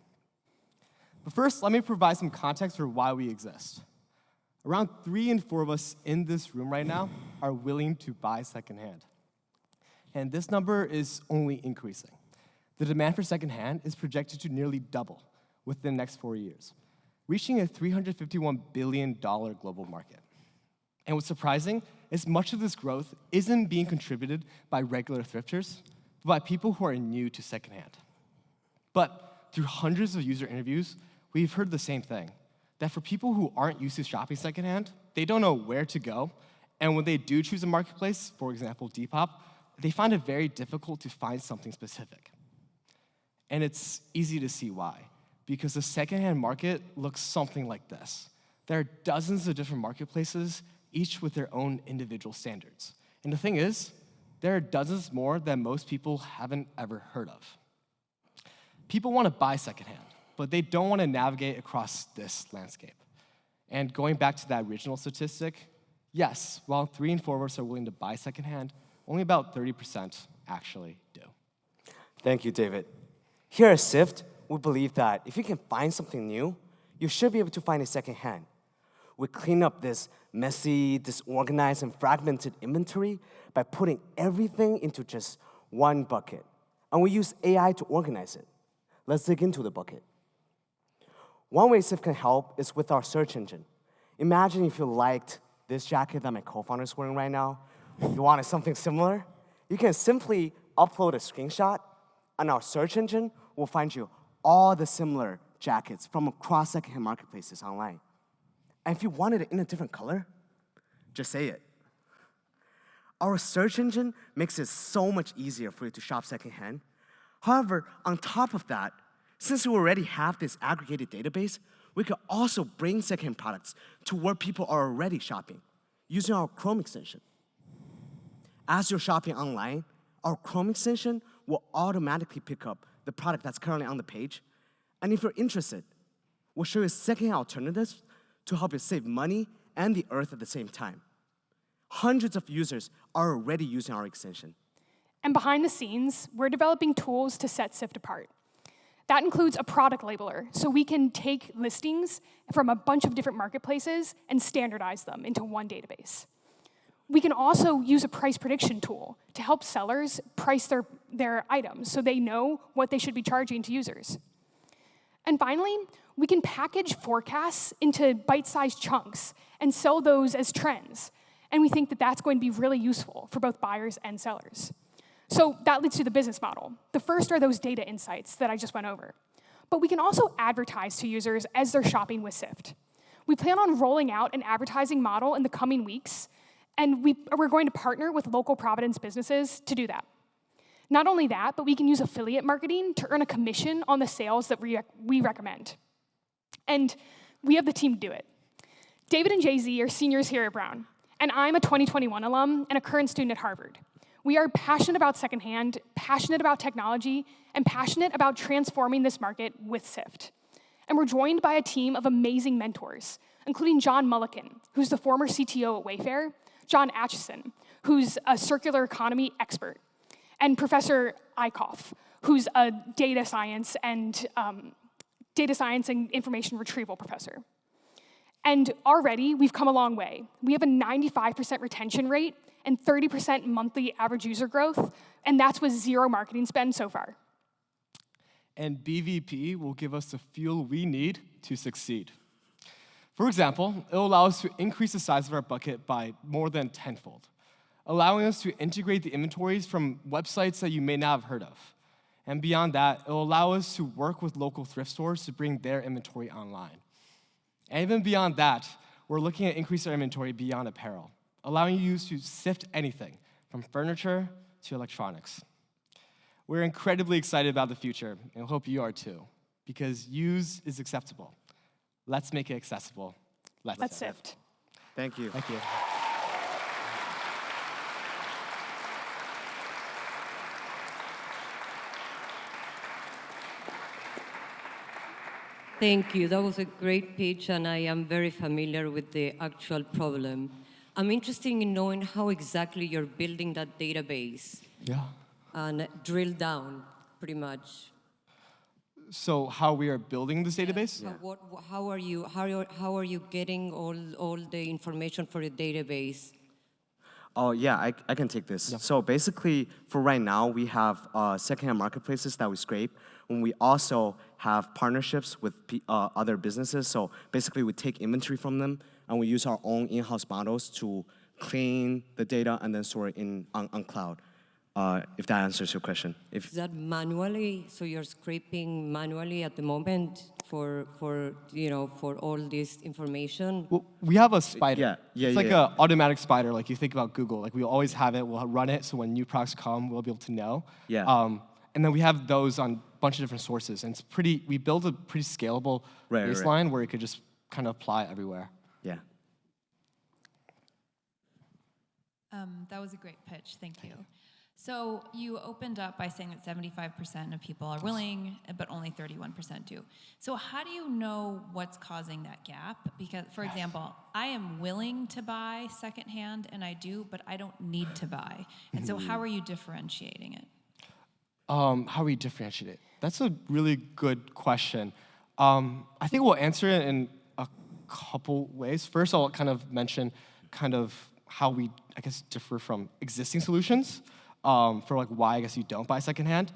But first, let me provide some context for why we exist. Around 3 in 4 of us in this room right now are willing to buy secondhand. And this number is only increasing. The demand for secondhand is projected to nearly double within the next 4 years, reaching a $351 billion global market. And what's surprising is much of this growth isn't being contributed by regular thrifters, but by people who are new to secondhand. But through hundreds of user interviews, we've heard the same thing, that for people who aren't used to shopping secondhand, they don't know where to go, and when they do choose a marketplace, for example, Depop, they find it very difficult to find something specific. And it's easy to see why, because the secondhand market looks something like this. There are dozens of different marketplaces, each with their own individual standards. And the thing is, there are dozens more that most people haven't ever heard of. People want to buy secondhand, but they don't want to navigate across this landscape. And going back to that original statistic, yes, while 3 in 4 of us are willing to buy secondhand, only about 30% actually do. Thank you, David. Here at SIFT, we believe that if you can find something new, you should be able to find it secondhand. We clean up this messy, disorganized, and fragmented inventory by putting everything into just one bucket. And we use AI to organize it. Let's dig into the bucket. One way SIFT can help is with our search engine. Imagine if you liked this jacket that my co-founder is wearing right now. You wanted something similar? You can simply upload a screenshot, and our search engine will find you all the similar jackets from across secondhand marketplaces online. And if you wanted it in a different color, just say it. Our search engine makes it so much easier for you to shop secondhand. However, on top of that, since we already have this aggregated database, we could also bring secondhand products to where people are already shopping using our Chrome extension. As you're shopping online, our Chrome extension will automatically pick up the product that's currently on the page. And if you're interested, we'll show you secondhand alternatives to help you save money and the earth at the same time. Hundreds of users are already using our extension. And behind the scenes, we're developing tools to set Sift apart. That includes a product labeler, so we can take listings from a bunch of different marketplaces and standardize them into one database. We can also use a price prediction tool to help sellers price their items so they know what they should be charging to users. And finally, we can package forecasts into bite-sized chunks and sell those as trends. And we think that that's going to be really useful for both buyers and sellers. So that leads to the business model. The first are those data insights that I just went over. But we can also advertise to users as they're shopping with Sift. We plan on rolling out an advertising model in the coming weeks, and we're going to partner with local Providence businesses to do that. Not only that, but we can use affiliate marketing to earn a commission on the sales that we recommend. And we have the team to do it. David and Jay-Z are seniors here at Brown, and I'm a 2021 alum and a current student at Harvard. We are passionate about secondhand, passionate about technology, and passionate about transforming this market with Sift. And we're joined by a team of amazing mentors, including John Mulliken, who's the former CTO at Wayfair, John Atchison, who's a circular economy expert, and Professor Eickhoff, who's a data science and information retrieval professor. And already, we've come a long way. We have a 95% retention rate and 30% monthly average user growth, and that's with zero marketing spend so far. And BVP will give us the fuel we need to succeed. For example, it will allow us to increase the size of our bucket by more than tenfold, allowing us to integrate the inventories from websites that you may not have heard of. And beyond that, it will allow us to work with local thrift stores to bring their inventory online. And even beyond that, we're looking at increasing our inventory beyond apparel, allowing you to sift anything from furniture to electronics. We're incredibly excited about the future, and hope you are too, because use is acceptable. Let's make it accessible. Let's Sift. Thank you. Thank you. Thank you. That was a great pitch, and I am very familiar with the actual problem. I'm interested in knowing how exactly you're building that database. Yeah. And drill down, pretty much. So how we are building this database? How are you getting all the information for the database? Oh, yeah, I can take this. So basically, for right now, we have secondhand marketplaces that we scrape, and we also have partnerships with other businesses. So basically, we take inventory from them, and we use our own in-house models to clean the data and then store it on cloud, if that answers your question. Is that manually? So you're scraping manually at the moment for all this information? Well, we have a spider. Yeah, it's like an automatic spider, like you think about Google. Like we always have it, we'll run it, so when new products come, we'll be able to know. Yeah. And then we have those on a bunch of different sources. And we build a pretty scalable baseline where it could just kind of apply everywhere. Yeah. That was a great pitch, thank you. So you opened up by saying that 75% of people are willing, but only 31% do. So how do you know what's causing that gap? Because, for example, I am willing to buy secondhand, and I do, but I don't need to buy. And so how are you differentiating it? How we differentiate it? That's a really good question. I think we'll answer it in a couple ways. First, I'll kind of mention how we, I guess, differ from existing solutions. For like why I guess you don't buy secondhand.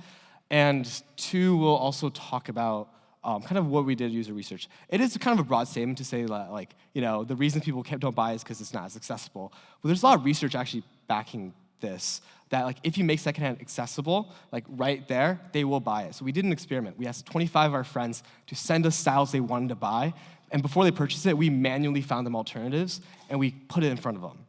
And two, we'll also talk about kind of what we did user research. It is kind of a broad statement to say that, like, the reason people don't buy is because it's not as accessible. But there's a lot of research actually backing this, that like if you make secondhand accessible, like right there, they will buy it. So we did an experiment. We asked 25 of our friends to send us styles they wanted to buy, and before they purchased it, we manually found them alternatives, and we put it in front of them.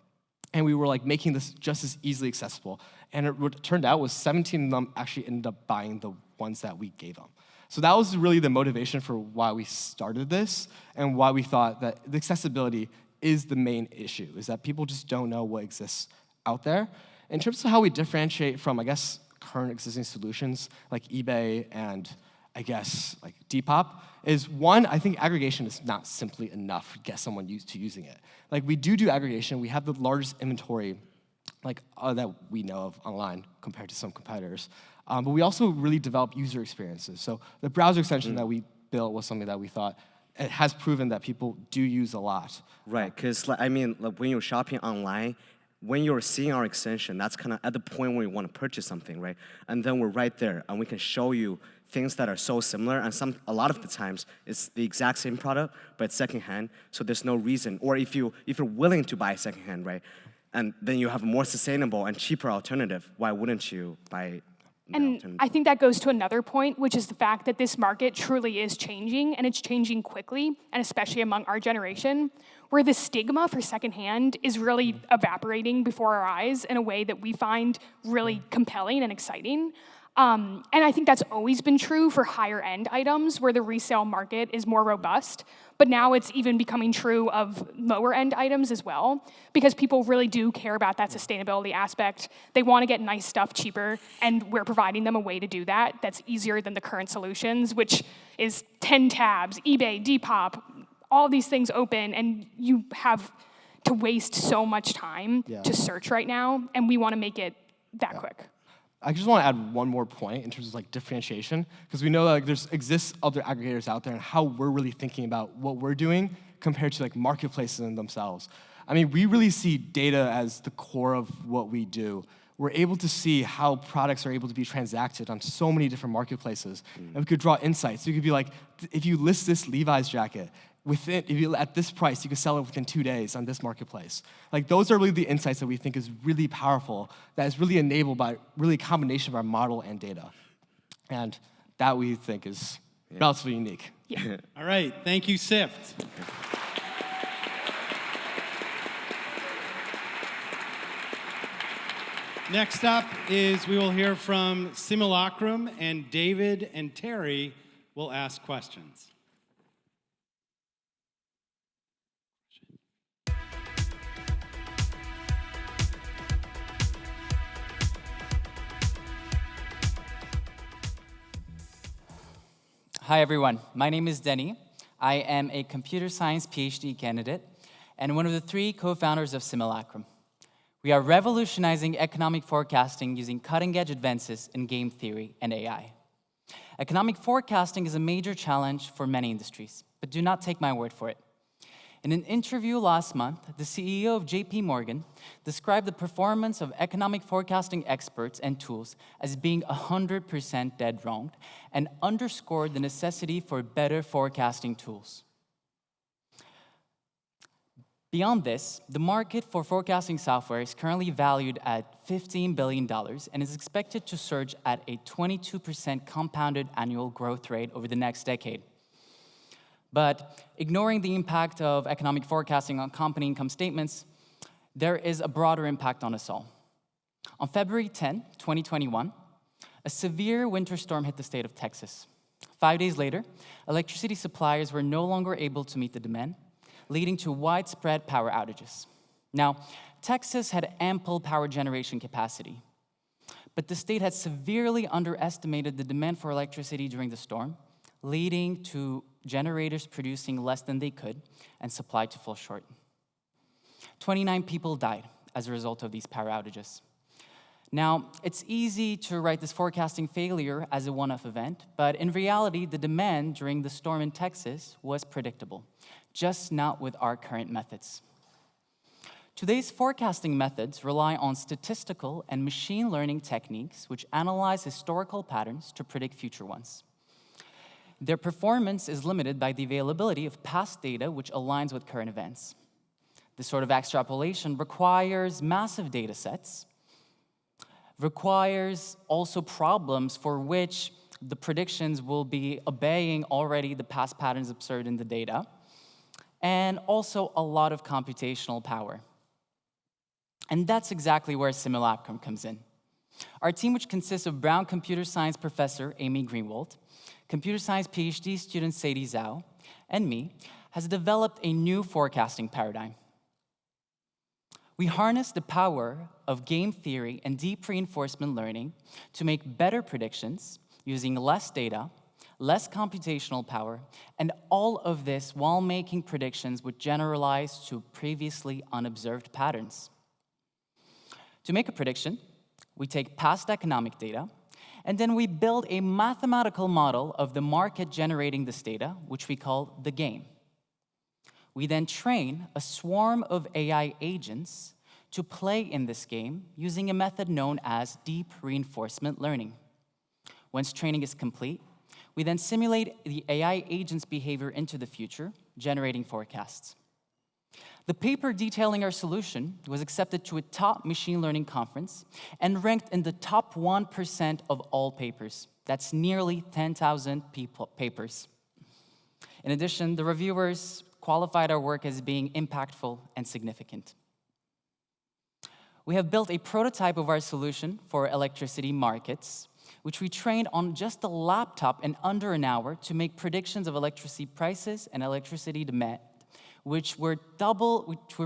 And we were like making this just as easily accessible. And what turned out was 17 of them actually ended up buying the ones that we gave them. So that was really the motivation for why we started this and why we thought that the accessibility is the main issue, is that people just don't know what exists out there. In terms of how we differentiate from, I guess, current existing solutions like eBay and, I guess, like Depop, is one, I think aggregation is not simply enough to get someone used to using it. Like, we do aggregation. We have the largest inventory like that we know of online compared to some competitors. But we also really develop user experiences. So the browser extension that we built was something that we thought it has proven that people do use a lot. Right, because I mean, like, when you're shopping online, when you're seeing our extension, that's kind of at the point where you want to purchase something, right? And then we're right there, and we can show you things that are so similar, and a lot of the times it's the exact same product, but it's secondhand, so there's no reason. Or if you're willing to buy secondhand, right, and then you have a more sustainable and cheaper alternative, why wouldn't you buy? And I think that goes to another point, which is the fact that this market truly is changing, and it's changing quickly, and especially among our generation, where the stigma for secondhand is really evaporating before our eyes in a way that we find really compelling and exciting. And I think that's always been true for higher end items where the resale market is more robust, but now it's even becoming true of lower end items as well, because people really do care about that sustainability aspect. They want to get nice stuff cheaper, and we're providing them a way to do that that's easier than the current solutions, which is 10 tabs, eBay, Depop, all these things open, and you have to waste so much time to search right now, and we want to make it that quick. I just want to add one more point in terms of like differentiation, because we know that like, exists other aggregators out there and how we're really thinking about what we're doing compared to like marketplaces in themselves. I mean, we really see data as the core of what we do. We're able to see how products are able to be transacted on so many different marketplaces. And we could draw insights. So you could be like, if you list this Levi's jacket, at this price, you can sell it within 2 days on this marketplace. Like, those are really the insights that we think is really powerful, that is really enabled by really a combination of our model and data. And that we think is relatively unique. Yeah. All right, thank you, Sift. Next up is we will hear from Simulacrum, and David and Terry will ask questions. Hi, everyone. My name is Denny. I am a computer science PhD candidate and one of the 3 co-founders of Simulacrum. We are revolutionizing economic forecasting using cutting-edge advances in game theory and AI. Economic forecasting is a major challenge for many industries, but do not take my word for it. In an interview last month, the CEO of JP Morgan described the performance of economic forecasting experts and tools as being 100% dead wrong and underscored the necessity for better forecasting tools. Beyond this, the market for forecasting software is currently valued at $15 billion and is expected to surge at a 22% compounded annual growth rate over the next decade. But ignoring the impact of economic forecasting on company income statements, there is a broader impact on us all. On February 10, 2021, a severe winter storm hit the state of Texas. 5 days later, electricity suppliers were no longer able to meet the demand, leading to widespread power outages. Now, Texas had ample power generation capacity, but the state had severely underestimated the demand for electricity during the storm, leading to generators producing less than they could and supply to fall short. 29 people died as a result of these power outages. Now, it's easy to write this forecasting failure as a one-off event, but in reality, the demand during the storm in Texas was predictable, just not with our current methods. Today's forecasting methods rely on statistical and machine learning techniques which analyze historical patterns to predict future ones. their performance is limited by the availability of past data which aligns with current events. This sort of extrapolation requires massive data sets, requires also problems for which the predictions will be obeying already the past patterns observed in the data, and also a lot of computational power. And that's exactly where Simulacrum comes in. Our team, which consists of Brown computer science professor Amy Greenwald, computer science PhD student Sadie Zhao, and me, has developed a new forecasting paradigm. We harness the power of game theory and deep reinforcement learning to make better predictions using less data, less computational power, and all of this while making predictions which generalize to previously unobserved patterns. To make a prediction, we take past economic data, and then we build a mathematical model of the market generating this data, which we call the game. We then train a swarm of AI agents to play in this game using a method known as deep reinforcement learning. Once training is complete, we then simulate the AI agent's behavior into the future, generating forecasts. The paper detailing our solution was accepted to a top machine learning conference and ranked in the top 1% of all papers. That's nearly 10,000 papers. In addition, the reviewers qualified our work as being impactful and significant. We have built a prototype of our solution for electricity markets, which we trained on just a laptop in under an hour to make predictions of electricity prices and electricity demand, which were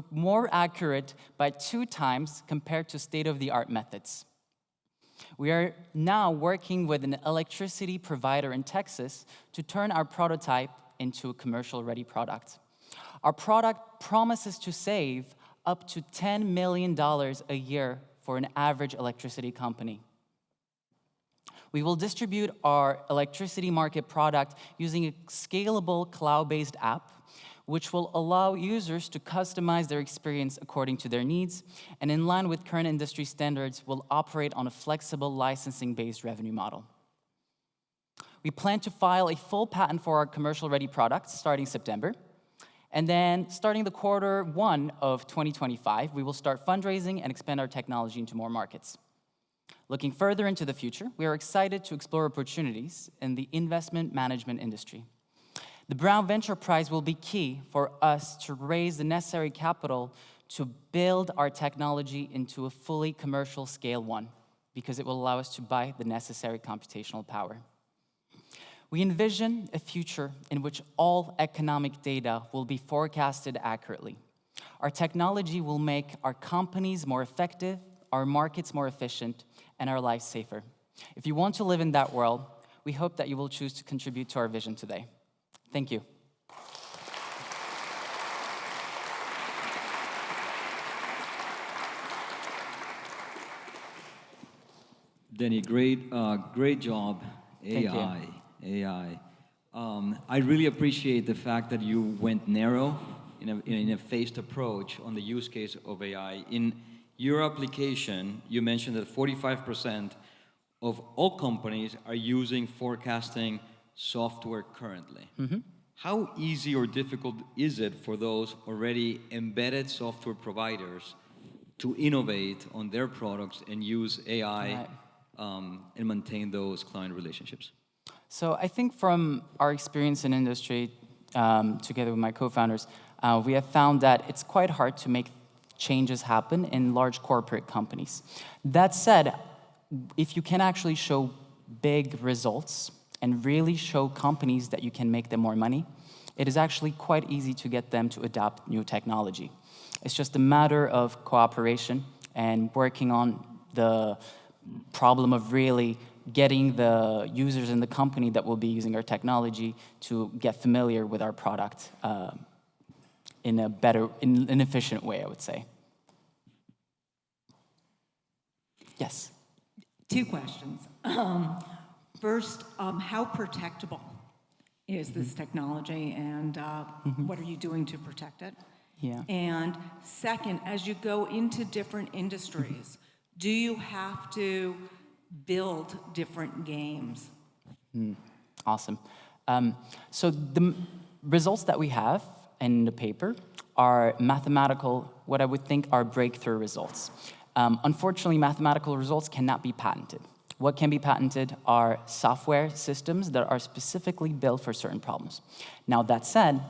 more accurate by 2 times compared to state-of-the-art methods. We are now working with an electricity provider in Texas to turn our prototype into a commercial-ready product. Our product promises to save up to $10 million a year for an average electricity company. We will distribute our electricity market product using a scalable cloud-based app, which will allow users to customize their experience according to their needs, and in line with current industry standards, will operate on a flexible licensing-based revenue model. We plan to file a full patent for our commercial-ready product starting September, and then starting the Q1 of 2025, we will start fundraising and expand our technology into more markets. Looking further into the future, we are excited to explore opportunities in the investment management industry. The Brown Venture Prize will be key for us to raise the necessary capital to build our technology into a fully commercial scale one, because it will allow us to buy the necessary computational power. We envision a future in which all economic data will be forecasted accurately. Our technology will make our companies more effective, our markets more efficient, and our lives safer. If you want to live in that world, we hope that you will choose to contribute to our vision today. Thank you. Denny, great job. AI. I really appreciate the fact that you went narrow in a phased approach on the use case of AI. In your application, you mentioned that 45% of all companies are using forecasting software currently. Mm-hmm. How easy or difficult is it for those already embedded software providers to innovate on their products and use AI and maintain those client relationships? So I think from our experience in industry, together with my co-founders, we have found that it's quite hard to make changes happen in large corporate companies. That said, if you can actually show big results and really show companies that you can make them more money, it is actually quite easy to get them to adopt new technology. It's just a matter of cooperation and working on the problem of really getting the users in the company that will be using our technology to get familiar with our product in an efficient way, I would say. Yes? 2 questions. First, how protectable is this technology, and what are you doing to protect it? Yeah. And second, as you go into different industries, do you have to build different games? Awesome. So the results that we have in the paper are mathematical, what I would think are breakthrough results. Unfortunately, mathematical results cannot be patented. What can be patented are software systems that are specifically built for certain problems. Now, that said,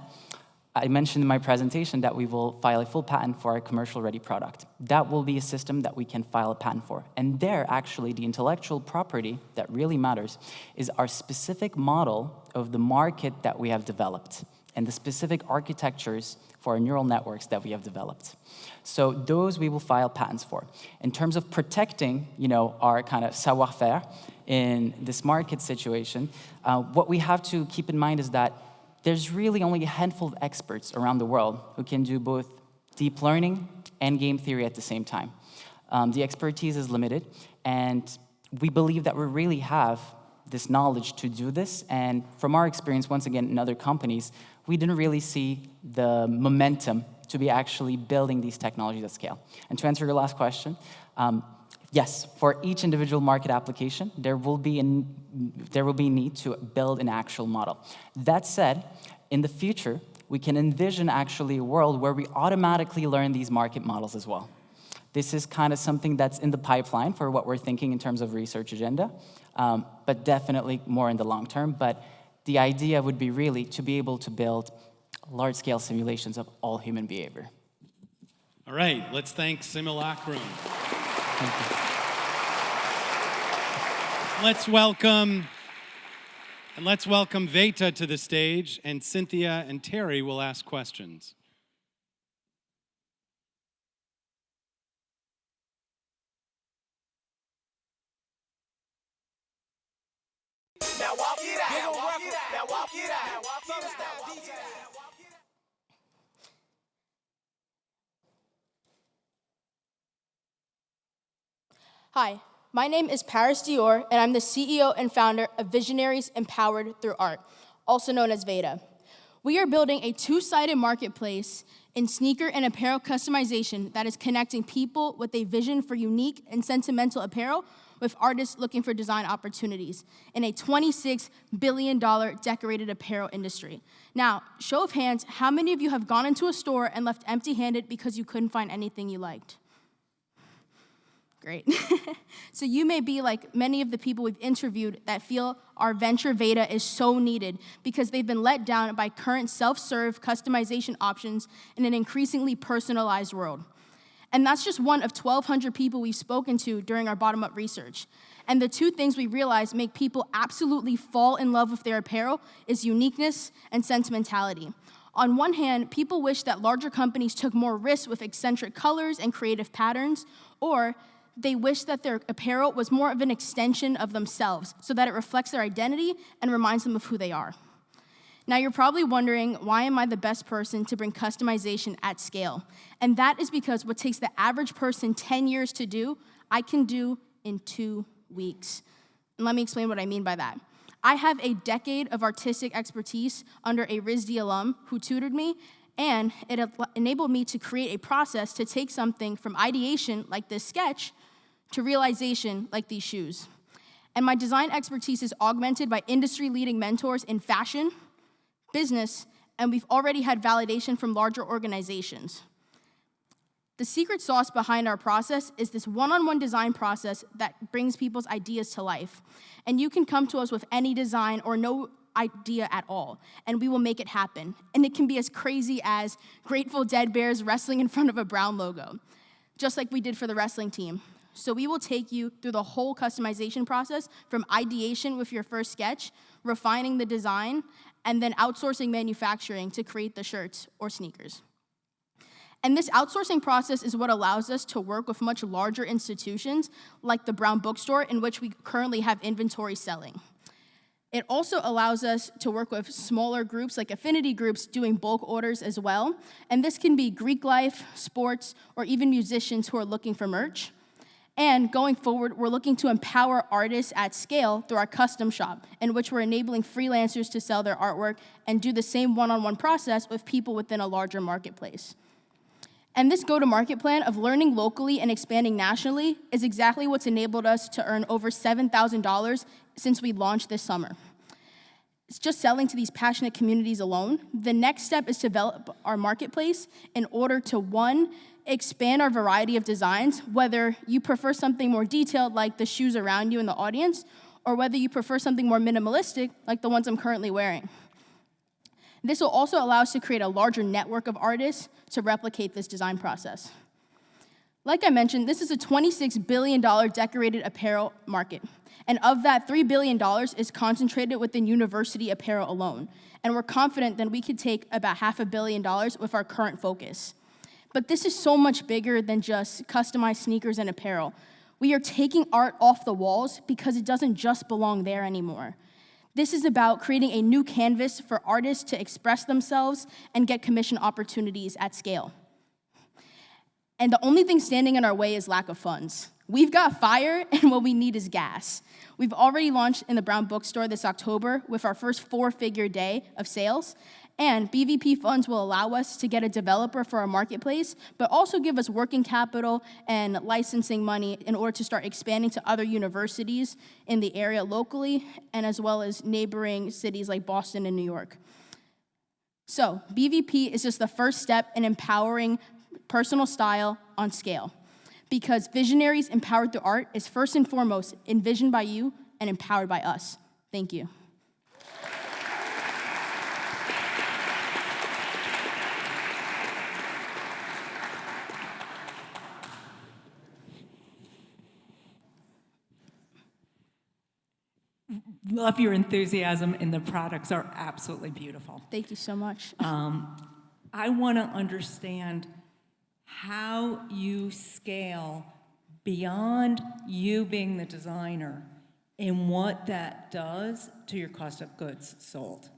I mentioned in my presentation that we will file a full patent for our commercial-ready product. That will be a system that we can file a patent for. And there, actually, the intellectual property that really matters is our specific model of the market that we have developed and the specific architectures for our neural networks that we have developed. So those we will file patents for. In terms of protecting, our kind of savoir-faire in this market situation, what we have to keep in mind is that there's really only a handful of experts around the world who can do both deep learning and game theory at the same time. The expertise is limited, and we believe that we really have this knowledge to do this. And from our experience, once again, in other companies, we didn't really see the momentum to be actually building these technologies at scale. And to answer your last question, yes, for each individual market application, there will be a need to build an actual model. That said, in the future, we can envision actually a world where we automatically learn these market models as well. This is kind of something that's in the pipeline for what we're thinking in terms of research agenda, but definitely more in the long term. But the idea would be really to be able to build large-scale simulations of all human behavior. All right, let's thank Simulacrum. Thank you. Let's welcome Veta to the stage, and Cynthia and Terry will ask questions. Now walk it out. Now walk it out. Now walk it out. Hi, my name is Paris Dior, and I'm the CEO and founder of Visionaries Empowered Through Art, also known as Veta. We are building a two-sided marketplace in sneaker and apparel customization that is connecting people with a vision for unique and sentimental apparel with artists looking for design opportunities in a $26 billion decorated apparel industry. Now, show of hands, how many of you have gone into a store and left empty-handed because you couldn't find anything you liked? Great. So you may be like many of the people we've interviewed that feel our venture Veta is so needed because they've been let down by current self-serve customization options in an increasingly personalized world. And that's just one of 1,200 people we've spoken to during our bottom-up research. And the two things we realize make people absolutely fall in love with their apparel is uniqueness and sentimentality. On one hand, people wish that larger companies took more risks with eccentric colors and creative patterns, or they wish that their apparel was more of an extension of themselves so that it reflects their identity and reminds them of who they are. Now, you're probably wondering, why am I the best person to bring customization at scale? And that is because what takes the average person 10 years to do, I can do in 2 weeks. And let me explain what I mean by that. I have a decade of artistic expertise under a RISD alum who tutored me, and it enabled me to create a process to take something from ideation, like this sketch, to realization, like these shoes. And my design expertise is augmented by industry-leading mentors in fashion, business, and we've already had validation from larger organizations. The secret sauce behind our process is this one-on-one design process that brings people's ideas to life. And you can come to us with any design or no idea at all, and we will make it happen. And it can be as crazy as Grateful Dead bears wrestling in front of a Brown logo, just like we did for the wrestling team. So we will take you through the whole customization process from ideation with your first sketch, refining the design, and then outsourcing manufacturing to create the shirts or sneakers. And this outsourcing process is what allows us to work with much larger institutions like the Brown Bookstore, in which we currently have inventory selling. It also allows us to work with smaller groups like affinity groups doing bulk orders as well. And this can be Greek life, sports, or even musicians who are looking for merch. And going forward, we're looking to empower artists at scale through our custom shop, in which we're enabling freelancers to sell their artwork and do the same one-on-one process with people within a larger marketplace. And this go-to-market plan of learning locally and expanding nationally is exactly what's enabled us to earn over $7,000 since we launched this summer. just selling to these passionate communities alone. The next step is to develop our marketplace in order to, one, expand our variety of designs, whether you prefer something more detailed like the shoes around you in the audience, or whether you prefer something more minimalistic like the ones I'm currently wearing. This will also allow us to create a larger network of artists to replicate this design process. Like I mentioned, this is a $26 billion decorated apparel market. And of that, $3 billion is concentrated within university apparel alone. And we're confident that we could take about $500 million with our current focus. But this is so much bigger than just customized sneakers and apparel. We are taking art off the walls because it doesn't just belong there anymore. This is about creating a new canvas for artists to express themselves and get commission opportunities at scale. And the only thing standing in our way is lack of funds. We've got fire, and what we need is gas. We've already launched in the Brown Bookstore this October with our first 4-figure day of sales, and BVP funds will allow us to get a developer for our marketplace, but also give us working capital and licensing money in order to start expanding to other universities in the area locally, and as well as neighboring cities like Boston and New York. So BVP is just the first step in empowering personal style on scale, because Visionaries Empowered Through Art is first and foremost envisioned by you and empowered by us. Thank you. Love your enthusiasm, and the products are absolutely beautiful. Thank you so much. I want to understand how you scale beyond you being the designer and what that does to your cost of goods sold.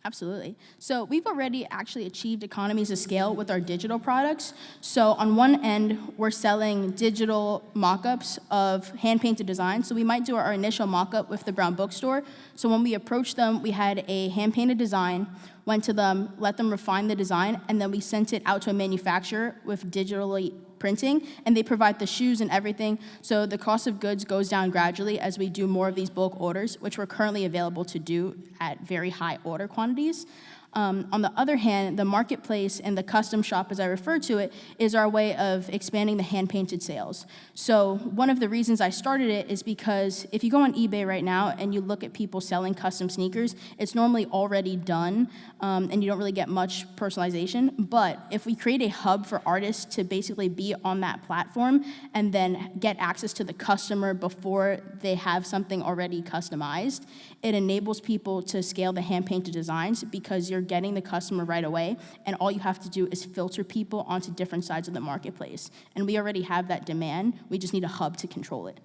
Absolutely. So we've already actually achieved economies of scale with our digital products. So on one end, we're selling digital mock-ups of hand-painted designs. So we might do our initial mock-up with the Brown Bookstore. So when we approached them, we had a hand-painted design, went to them, let them refine the design, and then we sent it out to a manufacturer with digitally printing, and they provide the shoes and everything. So the cost of goods goes down gradually as we do more of these bulk orders, which we're currently available to do at very high order quantities. On the other hand, the marketplace and the custom shop, as I refer to it, is our way of expanding the hand-painted sales. So one of the reasons I started it is because if you go on eBay right now and you look at people selling custom sneakers, it's normally already done, and you don't really get much personalization. But if we create a hub for artists to basically be on that platform and then get access to the customer before they have something already customized, it enables people to scale the hand-painted designs because you're getting the customer right away, and all you have to do is filter people onto different sides of the marketplace. And we already have that demand. We just need a hub to control it.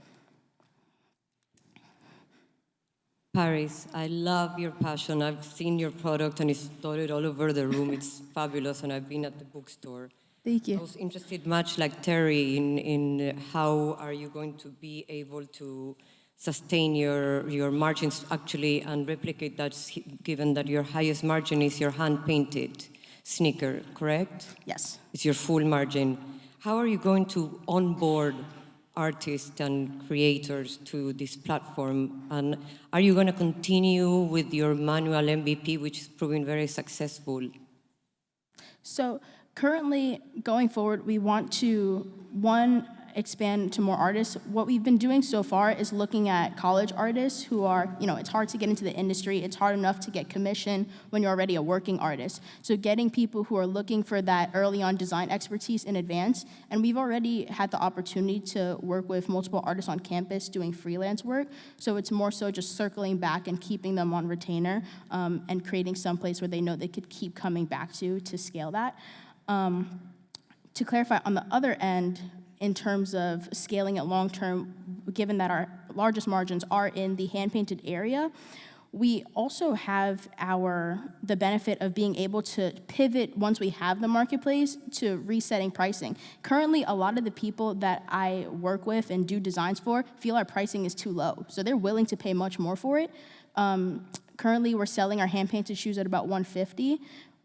Paris, I love your passion. I've seen your product and it's dotted all over the room. It's fabulous, and I've been at the bookstore. Thank you. I was interested, much like Terry, in how are you going to be able to sustain your margins actually and replicate that, given that your highest margin is your hand-painted sneaker, correct? Yes. It's your full margin. How are you going to onboard artists and creators to this platform? And are you going to continue with your manual MVP, which is proving very successful? So currently, going forward, we want to, one, expand to more artists. What we've been doing so far is looking at college artists who are, it's hard to get into the industry. It's hard enough to get commission when you're already a working artist. So getting people who are looking for that early on design expertise in advance. And we've already had the opportunity to work with multiple artists on campus doing freelance work. So it's more so just circling back and keeping them on retainer, and creating some place where they know they could keep coming back to scale that. To clarify, on the other end, in terms of scaling it long-term, given that our largest margins are in the hand-painted area, we also have the benefit of being able to pivot once we have the marketplace to resetting pricing. Currently, a lot of the people that I work with and do designs for feel our pricing is too low, so they're willing to pay much more for it. Currently, we're selling our hand-painted shoes at about $150,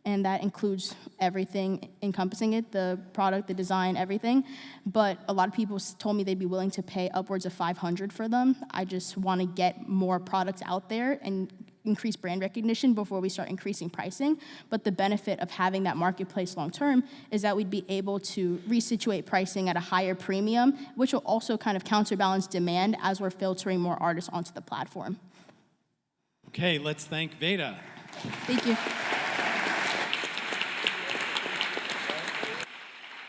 and that includes everything encompassing it, the product, the design, everything. But a lot of people told me they'd be willing to pay upwards of $500 for them. I just want to get more products out there and increase brand recognition before we start increasing pricing. But the benefit of having that marketplace long term is that we'd be able to resituate pricing at a higher premium, which will also kind of counterbalance demand as we're filtering more artists onto the platform. Okay, let's thank Veda. Thank you.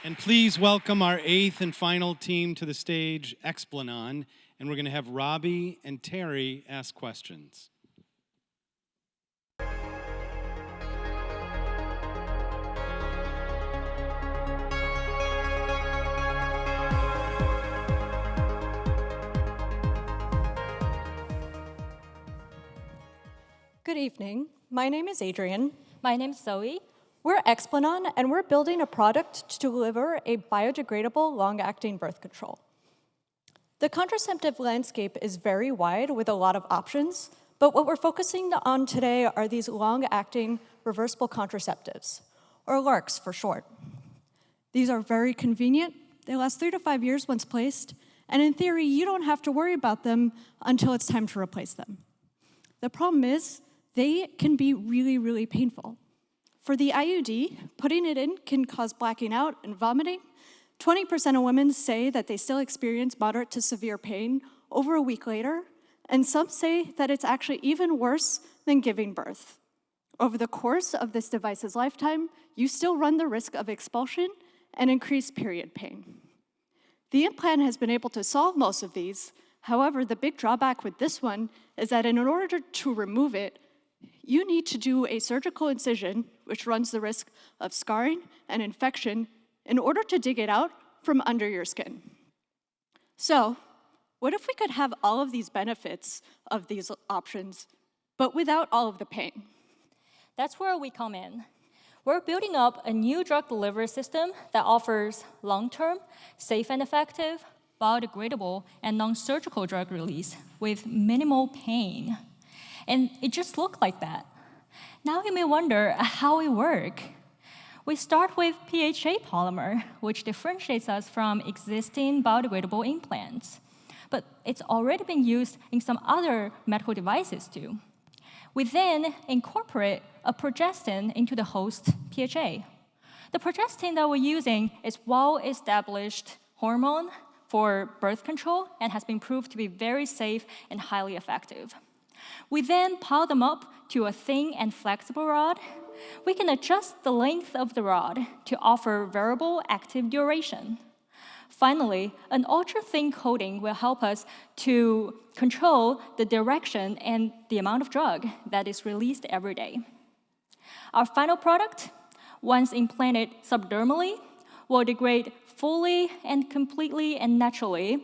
And please welcome our 8th and final team to the stage, Explanon. And we're going to have Robbie and Terry ask questions. Good evening. My name is Adrian. My name is Zoe. We're Explanon, and we're building a product to deliver a biodegradable, long-acting birth control. The contraceptive landscape is very wide with a lot of options, but what we're focusing on today are these long-acting reversible contraceptives, or LARCs for short. These are very convenient. They last 3 to 5 years once placed, and in theory, you don't have to worry about them until it's time to replace them. The problem is, they can be really, really painful. For the IUD, putting it in can cause blacking out and vomiting. 20% of women say that they still experience moderate to severe pain over a week later, and some say that it's actually even worse than giving birth. Over the course of this device's lifetime, you still run the risk of expulsion and increased period pain. The implant has been able to solve most of these. However, the big drawback with this one is that in order to remove it, you need to do a surgical incision, which runs the risk of scarring and infection, in order to dig it out from under your skin. So, what if we could have all of these benefits of these options, but without all of the pain? That's where we come in. We're building up a new drug delivery system that offers long-term, safe and effective, biodegradable, and non-surgical drug release with minimal pain. And it just looked like that. Now you may wonder how it works. We start with PHA polymer, which differentiates us from existing biodegradable implants. But it's already been used in some other medical devices too. We then incorporate a progestin into the host PHA. The progestin that we're using is well-established hormone for birth control and has been proved to be very safe and highly effective. We then pile them up to a thin and flexible rod. We can adjust the length of the rod to offer variable active duration. Finally, an ultra-thin coating will help us to control the direction and the amount of drug that is released every day. Our final product, once implanted subdermally, will degrade fully and completely and naturally,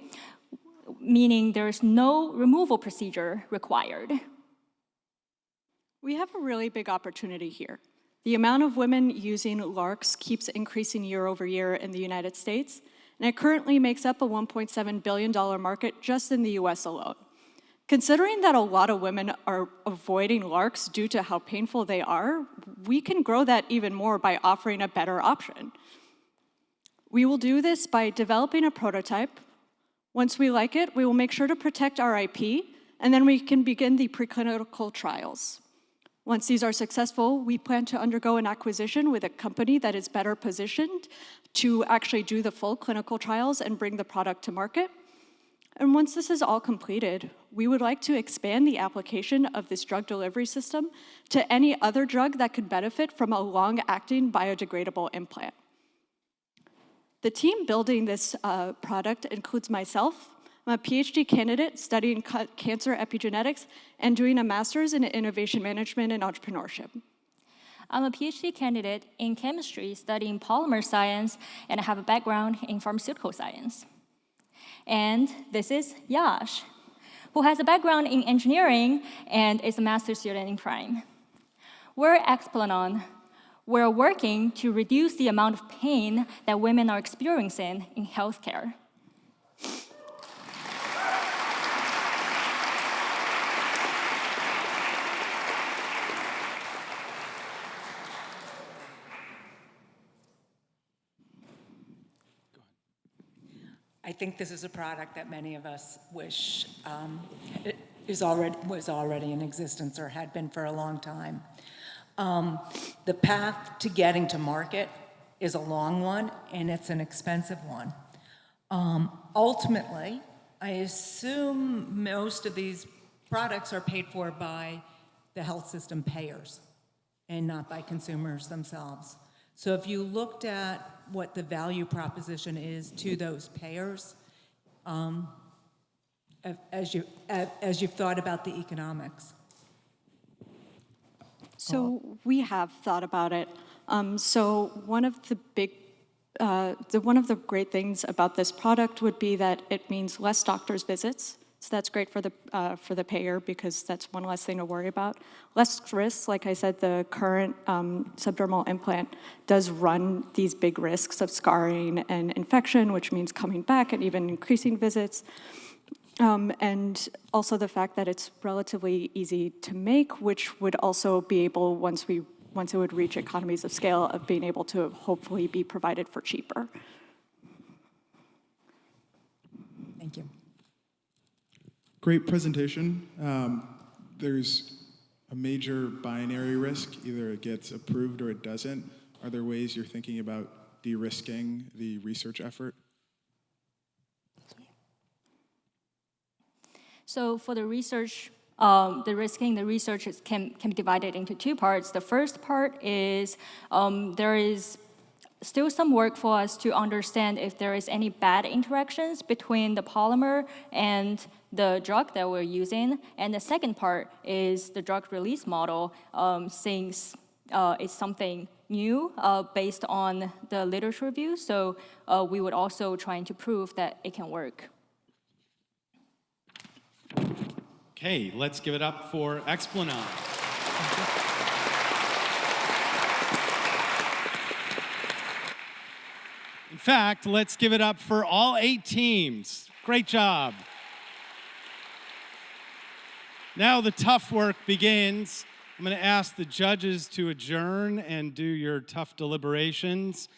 meaning there is no removal procedure required. We have a really big opportunity here. The amount of women using LARCs keeps increasing year over year in the United States, and it currently makes up a $1.7 billion market just in the US alone. Considering that a lot of women are avoiding LARCs due to how painful they are, we can grow that even more by offering a better option. We will do this by developing a prototype. Once we like it, we will make sure to protect our IP, and then we can begin the preclinical trials. Once these are successful, we plan to undergo an acquisition with a company that is better positioned to actually do the full clinical trials and bring the product to market. And once this is all completed, we would like to expand the application of this drug delivery system to any other drug that could benefit from a long-acting biodegradable implant. The team building this product includes myself. I'm a PhD candidate studying cancer epigenetics and doing a master's in innovation management and entrepreneurship. I'm a PhD candidate in chemistry studying polymer science, and I have a background in pharmaceutical science. And this is Yash, who has a background in engineering and is a master's student in crime. We're Explanon. We're working to reduce the amount of pain that women are experiencing in healthcare. I think this is a product that many of us wish was already in existence or had been for a long time. The path to getting to market is a long one, and it's an expensive one. Ultimately, I assume most of these products are paid for by the health system payers and not by consumers themselves. So if you looked at what the value proposition is to those payers, as you've thought about the economics. So we have thought about it. So one of the great things about this product would be that it means less doctor's visits. So that's great for the payer because that's one less thing to worry about. Less risks, like I said, the current subdermal implant does run these big risks of scarring and infection, which means coming back and even increasing visits. And also the fact that it's relatively easy to make, which would also be able, once it would reach economies of scale, of being able to hopefully be provided for cheaper. Thank you. Great presentation. There's a major binary risk. Either it gets approved or it doesn't. Are there ways you're thinking about de-risking the research effort? So for the research, the research can be divided into two parts. The first part is there is still some work for us to understand if there is any bad interactions between the polymer and the drug that we're using. And the second part is the drug release model, since it's something new based on the literature review. So we would also trying to prove that it can work. Okay, let's give it up for Explanade. In fact, let's give it up for all 8 teams. Great job. Now the tough work begins. I'm going to ask the judges to adjourn and do your tough deliberations.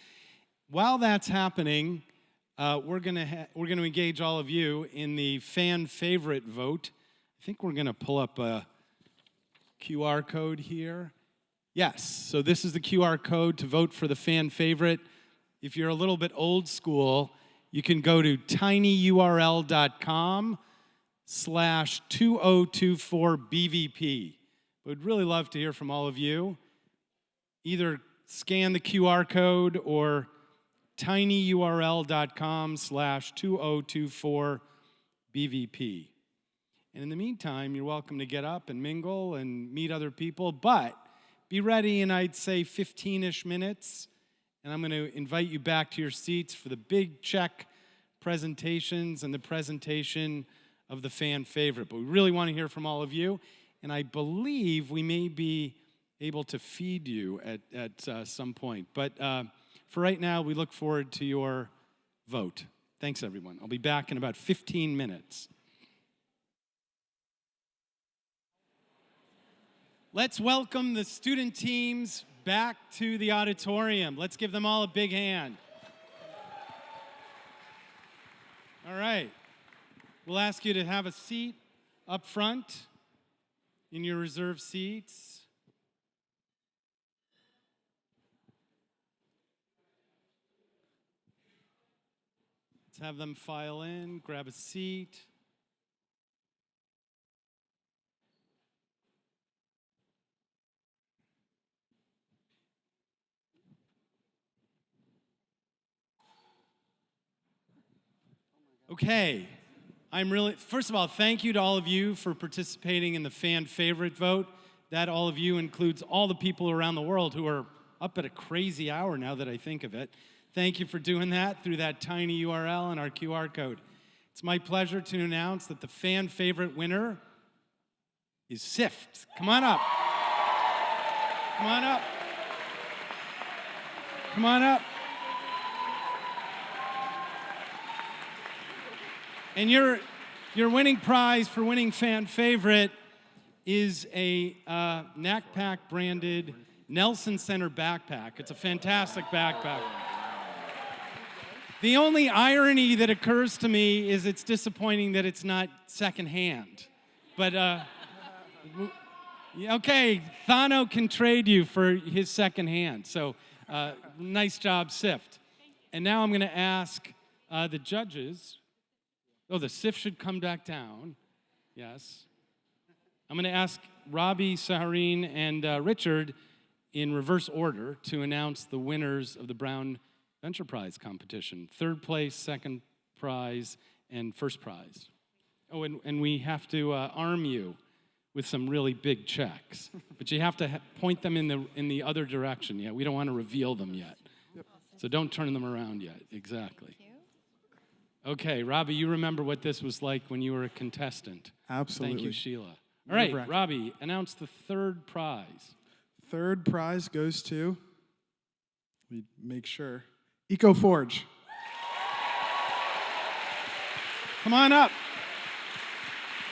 While that's happening, we're going to engage all of you in the fan favorite vote. I think we're going to pull up a QR code here. Yes, so this is the QR code to vote for the fan favorite. If you're a little bit old school, you can go to tinyurl.com/2024BVP. We'd really love to hear from all of you. Either scan the QR code or tinyurl.com/2024BVP. And in the meantime, you're welcome to get up and mingle and meet other people, but be ready in, I'd say, 15-ish minutes. And I'm going to invite you back to your seats for the big check presentations and the presentation of the fan favorite. But we really want to hear from all of you. And I believe we may be able to feed you at some point. But for right now, we look forward to your vote. Thanks, everyone. I'll be back in about 15 minutes. Let's welcome the student teams back to the auditorium. Let's give them all a big hand. All right. We'll ask you to have a seat up front in your reserved seats. Let's have them file in, grab a seat. Okay, first of all, thank you to all of you for participating in the fan favorite vote. That all of you includes all the people around the world who are up at a crazy hour now that I think of it. Thank you for doing that through that tiny URL and our QR code. It's my pleasure to announce that the fan favorite winner is SIFT. Come on up. Come on up. Come on up. And your winning prize for winning fan favorite is a NACPAC branded Nelson Center backpack. It's a fantastic backpack. The only irony that occurs to me is it's disappointing that it's not secondhand. But, okay, Thano can trade you for his second hand. So nice job, SIFT. And now I'm going to ask the judges. Oh, the SIFT should come back down. Yes. I'm going to ask Robbie, Saharine, and Richard in reverse order to announce the winners of the Brown Venture Prize competition. Third place, second prize, and first prize. Oh, and we have to arm you with some really big checks. But you have to point them in the other direction. Yeah, we don't want to reveal them yet. So don't turn them around yet. Exactly. Okay, Robbie, you remember what this was like when you were a contestant. Absolutely. Thank you, Sheila. All right, Robbie, announce the third prize. Third prize goes to, let me make sure, EcoForge. Come on up.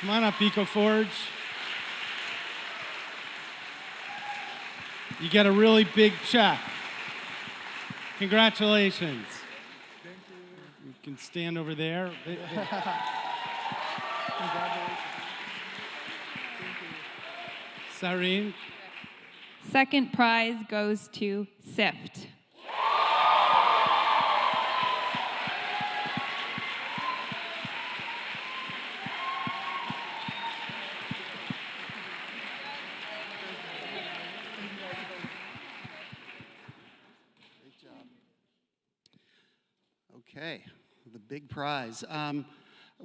Come on up, EcoForge. You get a really big check. Congratulations. Thank you. You can stand over there. Congratulations. Saharine. Second prize goes to SIFT. Okay, the big prize.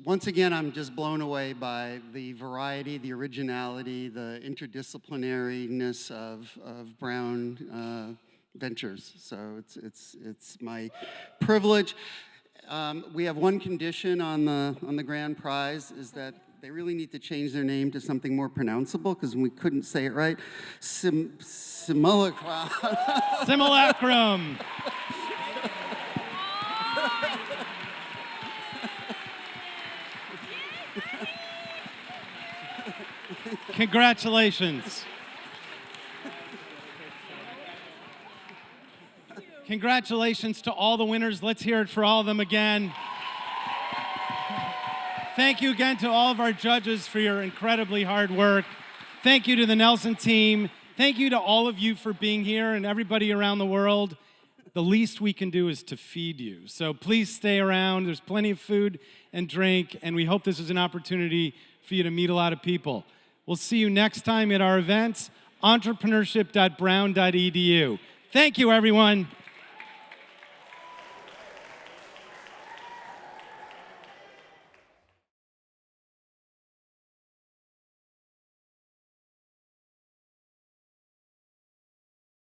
Once again, I'm just blown away by the variety, the originality, the interdisciplinariness of Brown Ventures. So it's my privilege. We have one condition on the grand prize, is that they really need to change their name to something more pronounceable, because we couldn't say it right. Simulacrum. Simulacrum. Congratulations. Congratulations to all the winners. Let's hear it for all of them again. Thank you again to all of our judges for your incredibly hard work. Thank you to the Nelson team. Thank you to all of you for being here and everybody around the world. The least we can do is to feed you. So please stay around. There's plenty of food and drink, and we hope this is an opportunity for you to meet a lot of people. We'll see you next time at our events, entrepreneurship.brown.edu. Thank you, everyone.